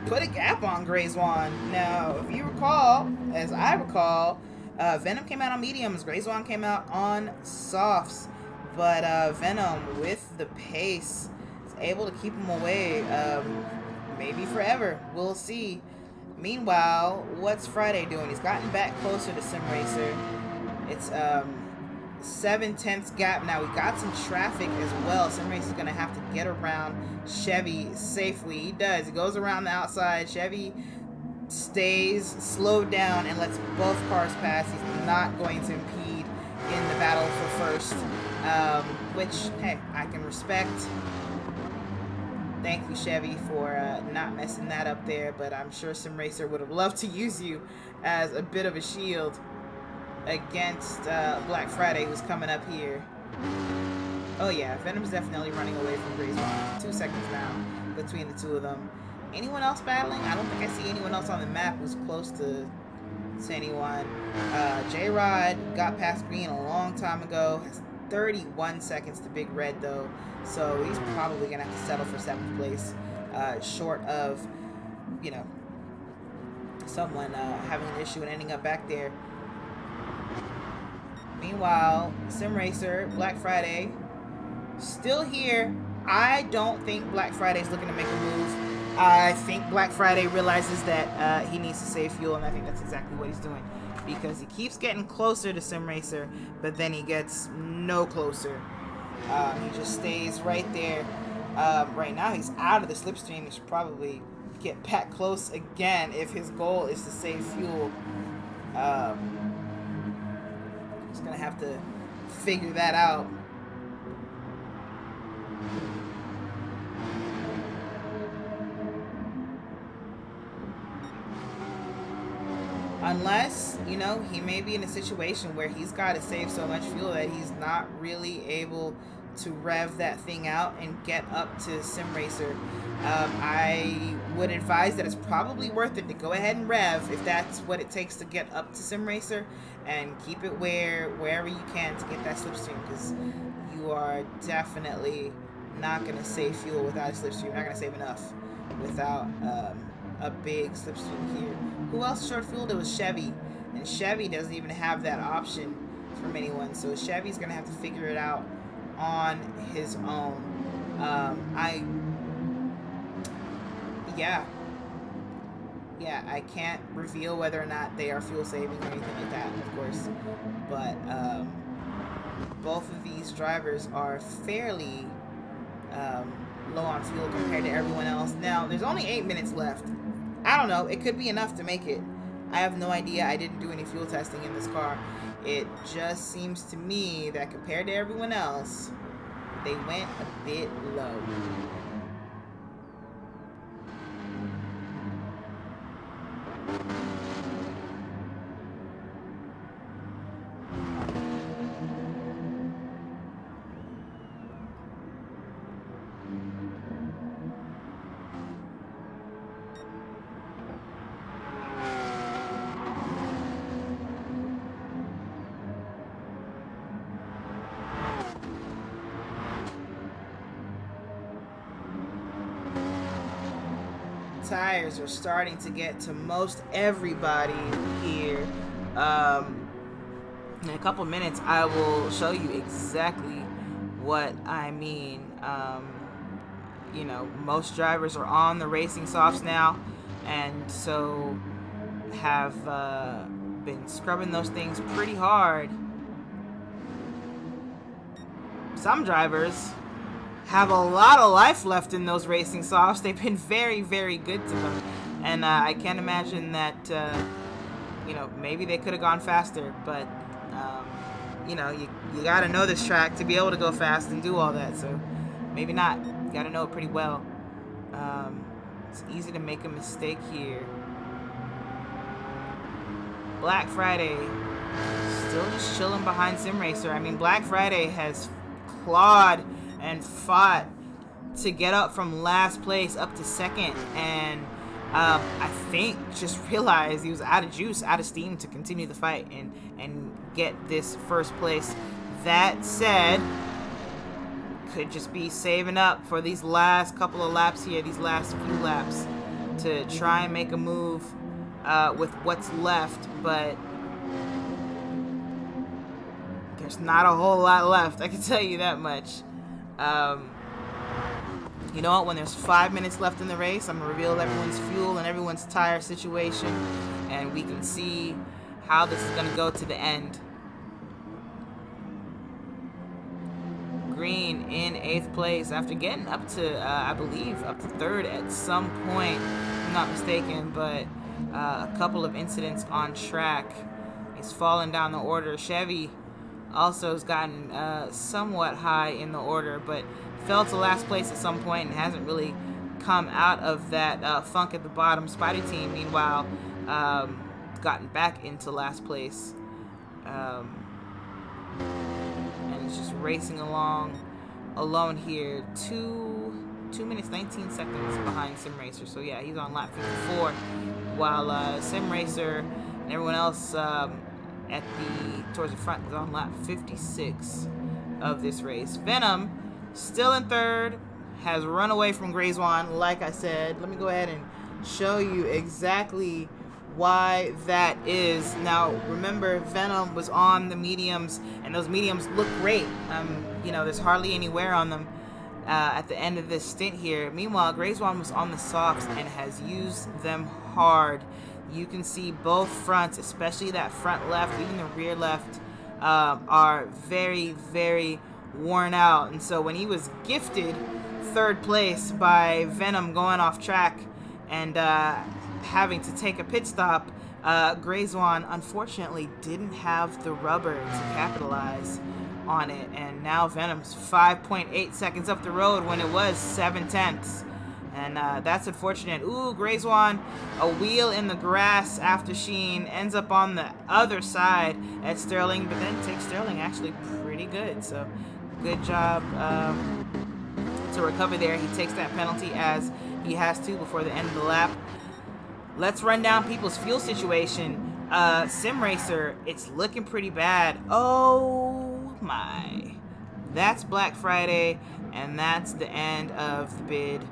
put a gap on Grayson. Now, if you recall, as I recall. Venom came out on mediums, Grayson came out on softs, but Venom, with the pace, is able to keep him away, maybe forever. We'll see. Meanwhile, what's Friday doing? He's gotten back closer to Sim Racer. It's 7/10 gap now. We got some traffic as well. Sim Racer's going to have to get around Chevy safely. He does. He goes around the outside. Chevy stays slowed down and lets both cars pass. He's not going to impede in the battle for first, which, hey, I can respect. Thank you, Chevy, for not messing that up there, but I'm sure Sim Racer would have loved to use you as a bit of a shield against Black Friday, who's coming up here. Oh yeah, Venom's definitely running away from Grayson. 2 seconds now between the two of them. Anyone else battling? I don't think I see anyone else on the map who's close to anyone. J-Rod got past green a long time ago. Has 31 seconds to Big Red, though. So he's probably going to have to settle for 7th place. Short of, you know, someone having an issue and ending up back there. Meanwhile, Sim Racer, Black Friday, still here. I don't think Black Friday's looking to make a move. I think Black Friday realizes that he needs to save fuel, and I think that's exactly what he's doing, because he keeps getting closer to Sim Racer, but then he gets no closer. He just stays right there. Right now, he's out of the slipstream. He should probably get back close again if his goal is to save fuel. He's gonna have to figure that out. Unless, you know, he may be in a situation where he's got to save so much fuel that he's not really able to rev that thing out and get up to Sim Racer. I would advise that it's probably worth it to go ahead and rev if that's what it takes to get up to Sim Racer, and keep it wherever you can to get that slipstream, because you are definitely not going to save fuel without a slipstream. You're not going to save enough without a big slipstream here. Who else short fueled? It was Chevy, and Chevy doesn't even have that option from anyone, so Chevy's gonna have to figure it out on his own. I can't reveal whether or not they are fuel saving or anything like that, of course, but both of these drivers are fairly low on fuel compared to everyone else. Now, there's only 8 minutes left. I don't know. It could be enough to make it. I have no idea. I didn't do any fuel testing in this car. It just seems to me that compared to everyone else, they went a bit low. Tires are starting to get to most everybody here. In a couple minutes, I will show you exactly what I mean. You know, most drivers are on the racing softs now, and so have been scrubbing those things pretty hard. Some drivers have a lot of life left in those racing softs. They've been very, very good to them, and I can't imagine that you know, maybe they could have gone faster, but you know, you got to know this track to be able to go fast and do all that, so maybe not. You got to know it pretty well. It's easy to make a mistake here. Black Friday still just chilling behind Sim Racer. I mean, Black Friday has clawed and fought to get up from last place up to second, and I think just realized he was out of juice, out of steam to continue the fight and get this first place. That said, could just be saving up for these last couple of laps here, these last few laps, to try and make a move with what's left, but there's not a whole lot left, I can tell you that much. You know what, when there's 5 minutes left in the race, I'm going to reveal everyone's fuel and everyone's tire situation, and we can see how this is going to go to the end. Green in 8th place after getting up to, I believe, up to 3rd at some point, if I'm not mistaken, but a couple of incidents on track. He's fallen down the order. Chevy also has gotten somewhat high in the order, but fell to last place at some point and hasn't really come out of that funk at the bottom. Spider Team, meanwhile, gotten back into last place, and it's just racing along alone here. 2 minutes 19 seconds behind Sim Racer. So yeah, he's on lap 54, while Sim Racer and everyone else towards the front is on lap 56 of this race. Venom still in 3rd, has run away from Grayswan, like I said. Let me go ahead and show you exactly why that is. Now, remember, Venom was on the mediums, and those mediums look great. You know, there's hardly any wear on them. at the end of this stint here. Meanwhile, Grayswan was on the softs and has used them hard. You can see both fronts, especially that front left, even the rear left, are very, very worn out. And so when he was gifted third place by Venom going off track and having to take a pit stop, Grayswan unfortunately didn't have the rubber to capitalize on it, and now Venom's 5.8 seconds up the road when it was 7/10. And that's unfortunate. Ooh, Grayswan, a wheel in the grass after Sheen, ends up on the other side at Sterling, but then takes Sterling actually pretty good. So good job to recover there. He takes that penalty as he has to before the end of the lap. Let's run down people's fuel situation. Sim Racer, it's looking pretty bad. Oh my. That's Black Friday, and that's the end of the bid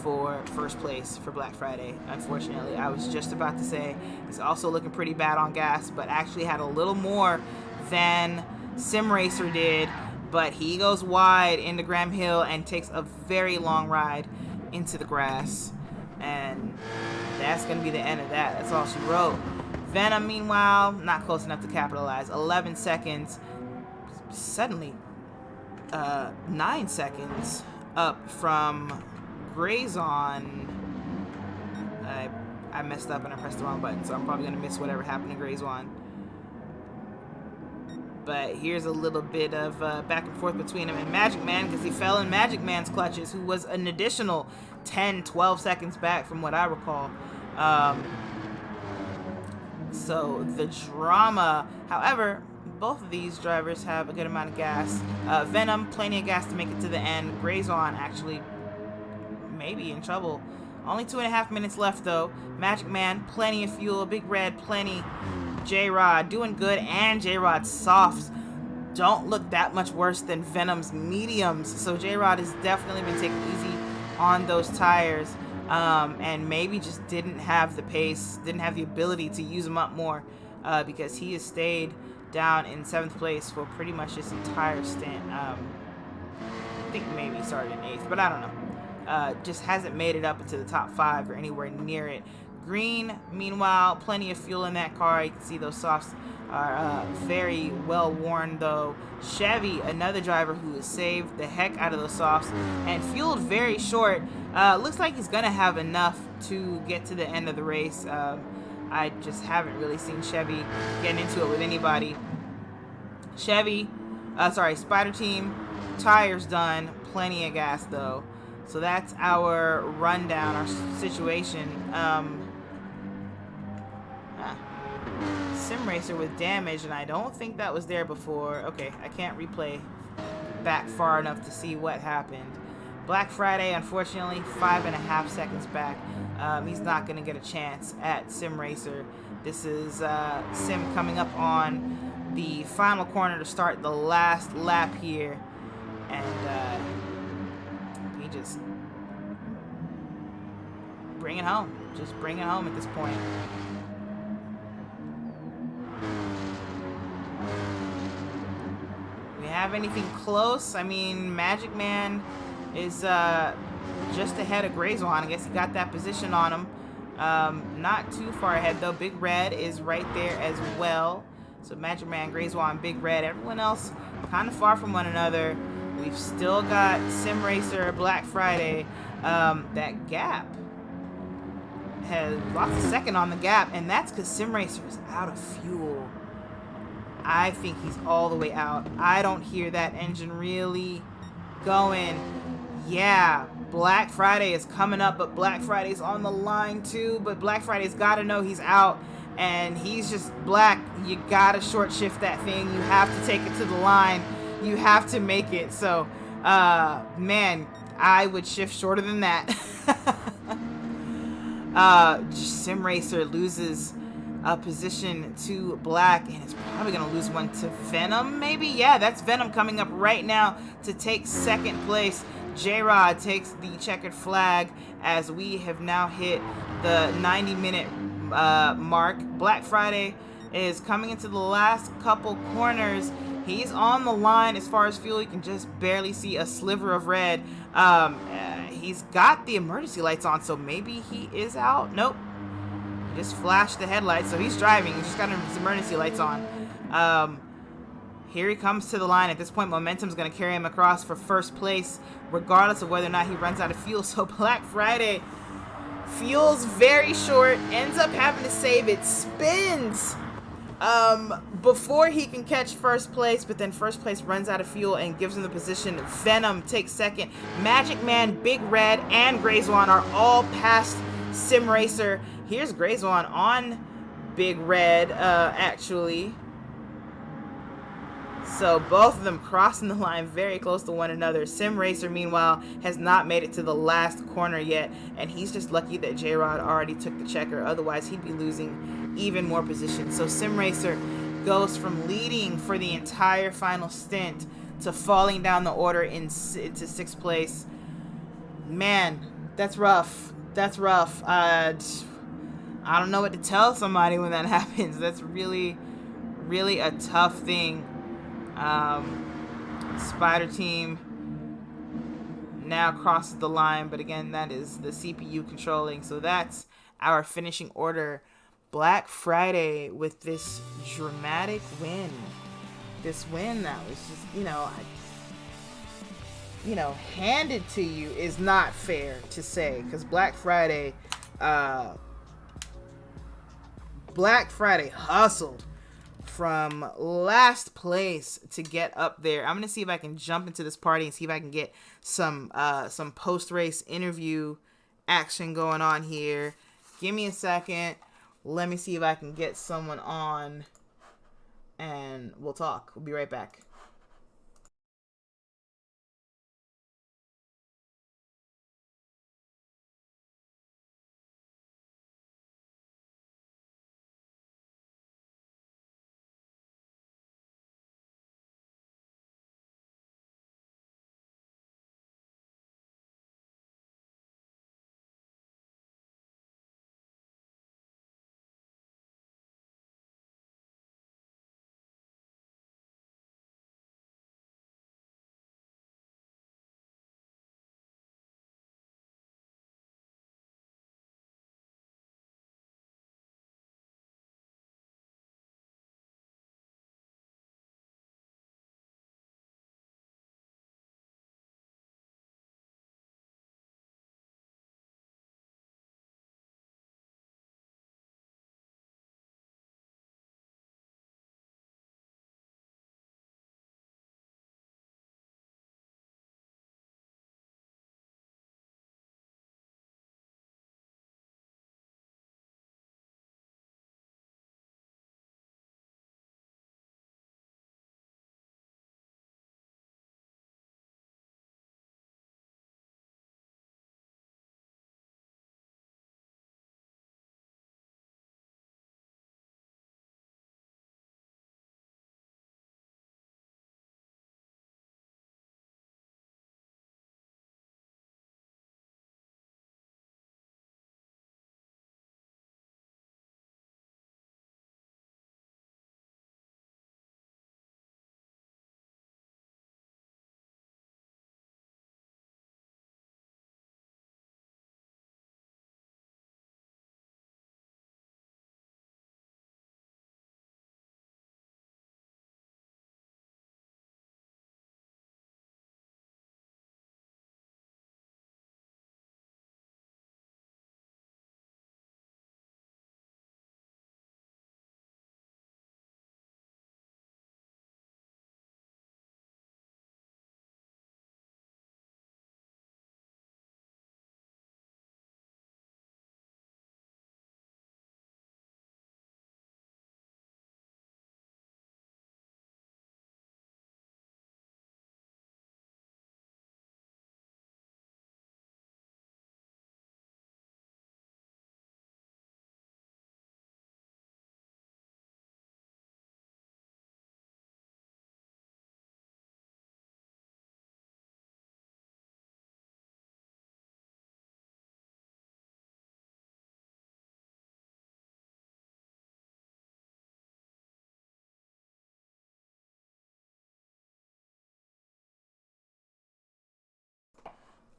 for first place for Black Friday. Unfortunately, I was just about to say he's also looking pretty bad on gas, but actually had a little more than Sim Racer did, but he goes wide into Graham Hill and takes a very long ride into the grass, and that's going to be the end of that. That's all she wrote. Venom, meanwhile, not close enough to capitalize. 11 seconds. Suddenly, 9 seconds up from Grayswan. I messed up and I pressed the wrong button, so I'm probably going to miss whatever happened to Grayswan. But here's a little bit of back and forth between him and Magic Man, because he fell in Magic Man's clutches, who was an additional 10, 12 seconds back from what I recall. So the drama, however, both of these drivers have a good amount of gas. Venom, plenty of gas to make it to the end. Grayswan actually maybe in trouble. Only 2.5 minutes left though. Magic Man, plenty of fuel. Big Red, plenty. J-Rod doing good, and J-Rod's softs don't look that much worse than Venom's mediums. So J-Rod has definitely been taking easy on those tires. And maybe just didn't have the pace, didn't have the ability to use them up more, because he has stayed down in 7th place for pretty much this entire stint. I think maybe he started in 8th, but I don't know. Just hasn't made it up into the top 5 or anywhere near it. Green, meanwhile, plenty of fuel in that car. You can see those softs are very well worn though. Chevy, another driver who has saved the heck out of those softs and fueled very short. Looks like he's gonna have enough to get to the end of the race. I just haven't really seen Chevy getting into it with anybody. Spider Team, tires done, plenty of gas though. So that's our rundown, our situation. Sim Racer with damage, and I don't think that was there before. Okay, I can't replay back far enough to see what happened. Black Friday, unfortunately, 5.5 seconds back. He's not going to get a chance at Sim Racer. This is Sim coming up on the final corner to start the last lap here, and he just bring it home. Just bring it home at this point. Have anything close? I mean, Magic Man is just ahead of Grayswan. I guess he got that position on him. Not too far ahead though. Big Red is right there as well. So Magic Man, Grayswan, Big Red. Everyone else kind of far from one another. We've still got Sim Racer, Black Friday. That gap has lost a second on the gap, and that's because Sim Racer is out of fuel. I think he's all the way out. I don't hear that engine really going. Yeah, Black Friday is coming up, but Black Friday's on the line too. But Black Friday's got to know he's out, and he's just Black. You got to short shift that thing. You have to take it to the line. You have to make it. So, man, I would shift shorter than that. Sim Racer loses a position to Black, and it's probably gonna lose one to Venom, maybe. Yeah, that's Venom coming up right now to take 2nd place. J-Rod takes the checkered flag as we have now hit the 90-minute mark. Black Friday is coming into the last couple corners. He's on the line as far as fuel. You can just barely see a sliver of red. He's got the emergency lights on, so maybe he is out. Nope. He just flashed the headlights, so he's driving. He's just got his emergency lights on. Here he comes to the line. At this point, momentum's going to carry him across for first place, regardless of whether or not he runs out of fuel. So Black Friday, fuel's very short, ends up having to save it, spins before he can catch first place, but then first place runs out of fuel and gives him the position. Venom takes second. Magic Man, Big Red, and Grayzwan are all past Sim Racer. Here's Grayzwan on Big Red, actually. So both of them crossing the line very close to one another. Sim Racer, meanwhile, has not made it to the last corner yet, and he's just lucky that J-Rod already took the checker. Otherwise, he'd be losing even more position. So Sim Racer goes from leading for the entire final stint to falling down the order into 6th place. Man, that's rough. That's rough. I don't know what to tell somebody when that happens. That's really, really a tough thing. Spider Team now crosses the line, but again, that is the CPU controlling. So that's our finishing order. Black Friday with this dramatic win. This win that was just, handed to you is not fair to say, because Black Friday hustled from last place to get up there. I'm gonna see if I can jump into this party and see if I can get some post-race interview action going on here. Give me a second. Let me see if I can get someone on, and we'll talk. We'll be right back.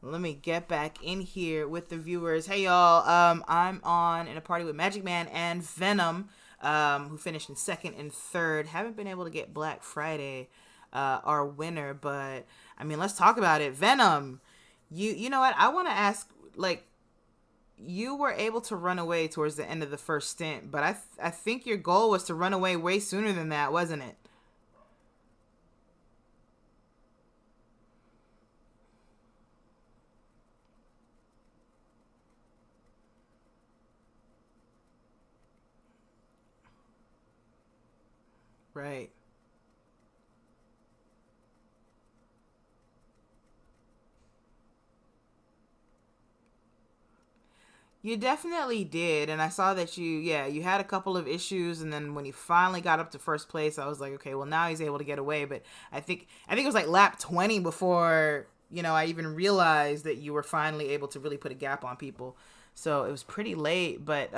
Let me get back in here with the viewers. Hey y'all, I'm on in a party with Magic Man and Venom, who finished in second and third. Haven't been able to get Black Friday, our winner, but I mean, let's talk about it. Venom, you know what? I want to ask, like, you were able to run away towards the end of the first stint, but I think your goal was to run away way sooner than that, wasn't it? Right. You definitely did, and I saw that you had a couple of issues, and then when he finally got up to first place, I was like, okay, well now he's able to get away. But I think it was like lap 20 before I even realized that you were finally able to really put a gap on people. So it was pretty late, but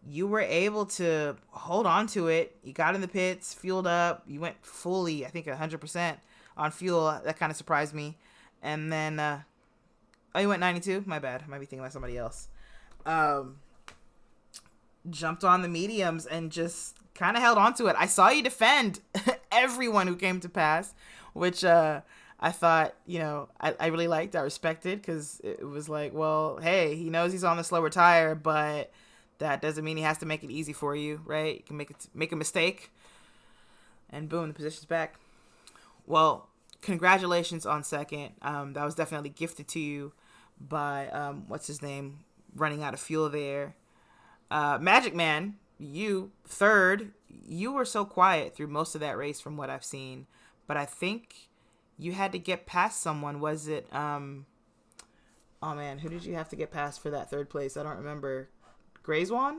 you were able to hold on to it. You got in the pits, fueled up. You went fully, I think, 100% on fuel. That kind of surprised me. And then, oh, you went 92? My bad. I might be thinking about somebody else. Um, Jumped on the mediums and just kind of held on to it. I saw you defend everyone who came to pass, which I thought, I really liked. I respected, because it was like, well, hey, he knows he's on the slower tire, but that doesn't mean he has to make it easy for you, right? You can make a mistake, and boom, the position's back. Well, congratulations on second. That was definitely gifted to you by what's his name, running out of fuel there. Magic Man, you third. You were so quiet through most of that race from what I've seen, but I think you had to get past someone. Was it oh man, who did you have to get past for that third place? I don't remember. Grayswan?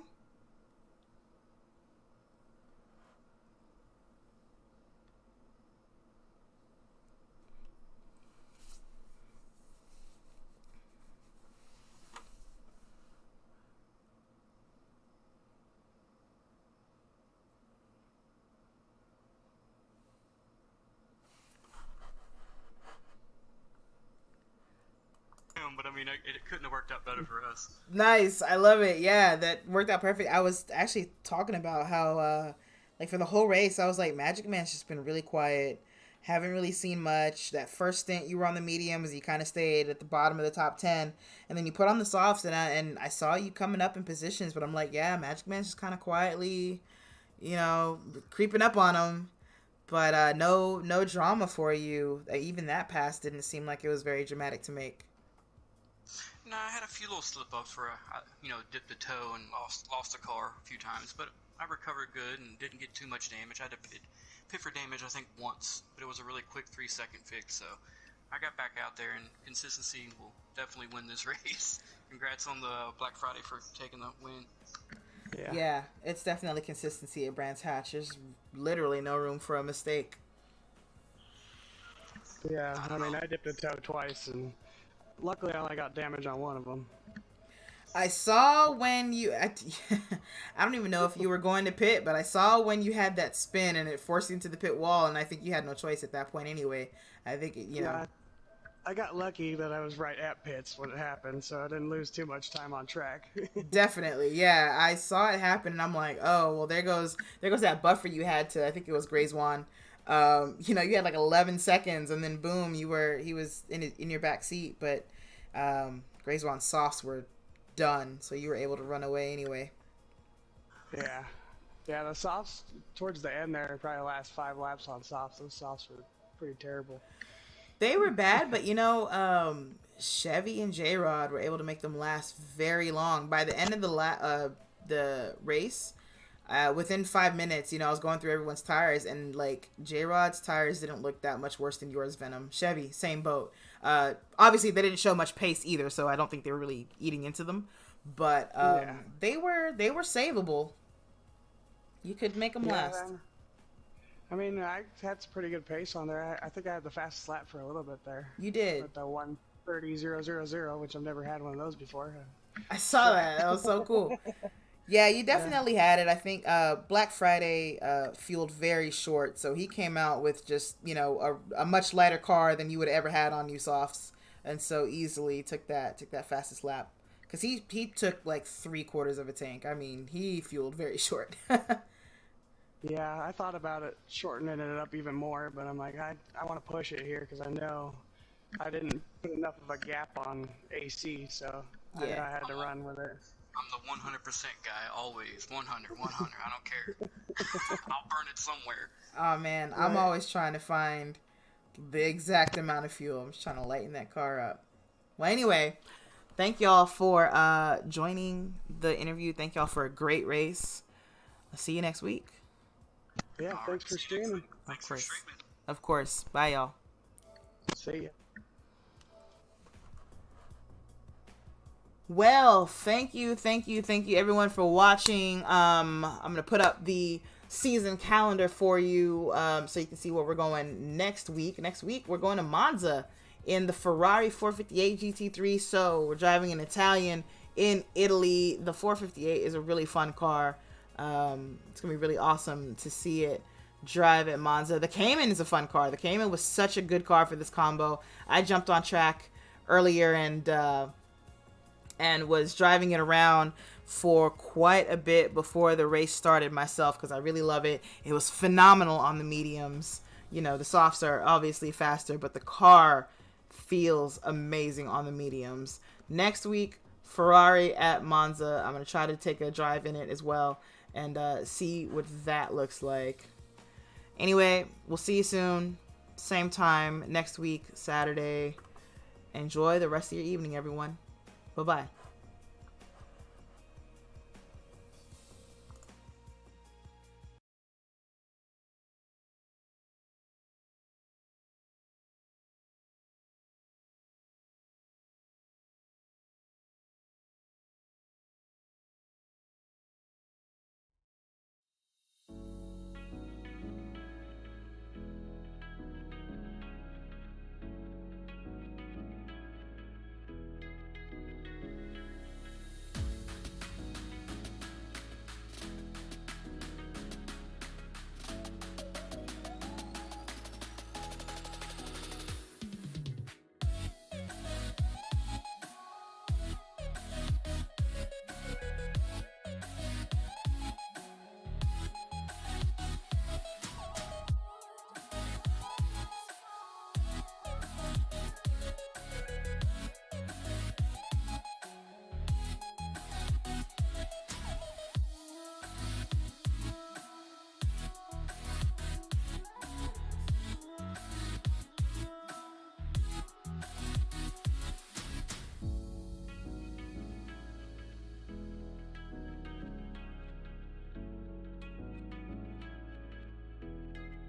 But I mean, it couldn't have worked out better for us. Nice. I love it. Yeah, that worked out perfect. I was actually talking about how, like, for the whole race, I was like, Magic Man's just been really quiet. Haven't really seen much. That first stint, you were on the mediums. You kind of stayed at the bottom of the top 10. And then you put on the softs, and I saw you coming up in positions. But I'm like, yeah, Magic Man's just kind of quietly, creeping up on him. But no drama for you. Even that pass didn't seem like it was very dramatic to make. No, I had a few little slip ups where I dipped a toe and lost a car a few times, but I recovered good and didn't get too much damage. I had to pit for damage, I think, once, but it was a really quick 3-second fix, so I got back out there, and consistency will definitely win this race. Congrats on the Black Friday for taking the win. Yeah, it's definitely consistency at Brands Hatch. There's literally no room for a mistake. Yeah, I mean, I dipped a toe twice, and luckily I only got damage on one of them. I saw when I don't even know if you were going to pit, but I saw when you had that spin and it forced you into the pit wall, and I think you had no choice at that point anyway. I think, Yeah, I got lucky that I was right at pits when it happened, so I didn't lose too much time on track. Definitely. Yeah, I saw it happen, and I'm like, oh, well, there goes that buffer you had to, I think it was Grayswan. You had like 11 seconds, and then boom, he was in your back seat, but Grayswan's softs were done, so you were able to run away anyway. Yeah. Yeah, the softs towards the end there, probably the last 5 laps on softs, those softs were pretty terrible. They were bad, but Chevy and J-Rod were able to make them last very long. By the end of the race, within 5 minutes, I was going through everyone's tires, and like J-Rod's tires didn't look that much worse than yours, Venom. Chevy, same boat. Obviously, they didn't show much pace either, so I don't think they were really eating into them. But they were savable. You could make them last. I mean, I had some pretty good pace on there. I think I had the fastest lap for a little bit there. You did. With the 1:30.000, which I've never had one of those before. I saw that. That was so cool. Yeah, you definitely had it. I think Black Friday fueled very short, so he came out with just, a much lighter car than you would have ever had on new softs. and so easily took that fastest lap. Because he took like 3/4 of a tank. I mean, he fueled very short. Yeah, I thought about it shortening it up even more, but I'm like, I want to push it here because I know I didn't put enough of a gap on AC, so I knew I had to run with it. I'm the 100% guy, always. 100. I don't care. I'll burn it somewhere. Oh, man. Right. I'm always trying to find the exact amount of fuel. I'm just trying to lighten that car up. Well, anyway, thank y'all for joining the interview. Thank y'all for a great race. I'll see you next week. Yeah, thanks for streaming. Of course. Bye, y'all. See ya. Well, thank you everyone for watching. I'm gonna put up the season calendar for you so you can see where we're going next week. Next week we're going to Monza in the Ferrari 458 GT3. So we're driving an Italian in Italy. The 458 is a really fun car. It's gonna be really awesome to see it drive at Monza. The Cayman is a fun car. The Cayman was such a good car for this combo. I jumped on track earlier and was driving it around for quite a bit before the race started myself because I really love it. It was phenomenal on the mediums. You know, the softs are obviously faster, but the car feels amazing on the mediums. Next week, Ferrari at Monza. I'm going to try to take a drive in it as well and see what that looks like. Anyway, we'll see you soon. Same time next week, Saturday. Enjoy the rest of your evening, everyone. Bye-bye.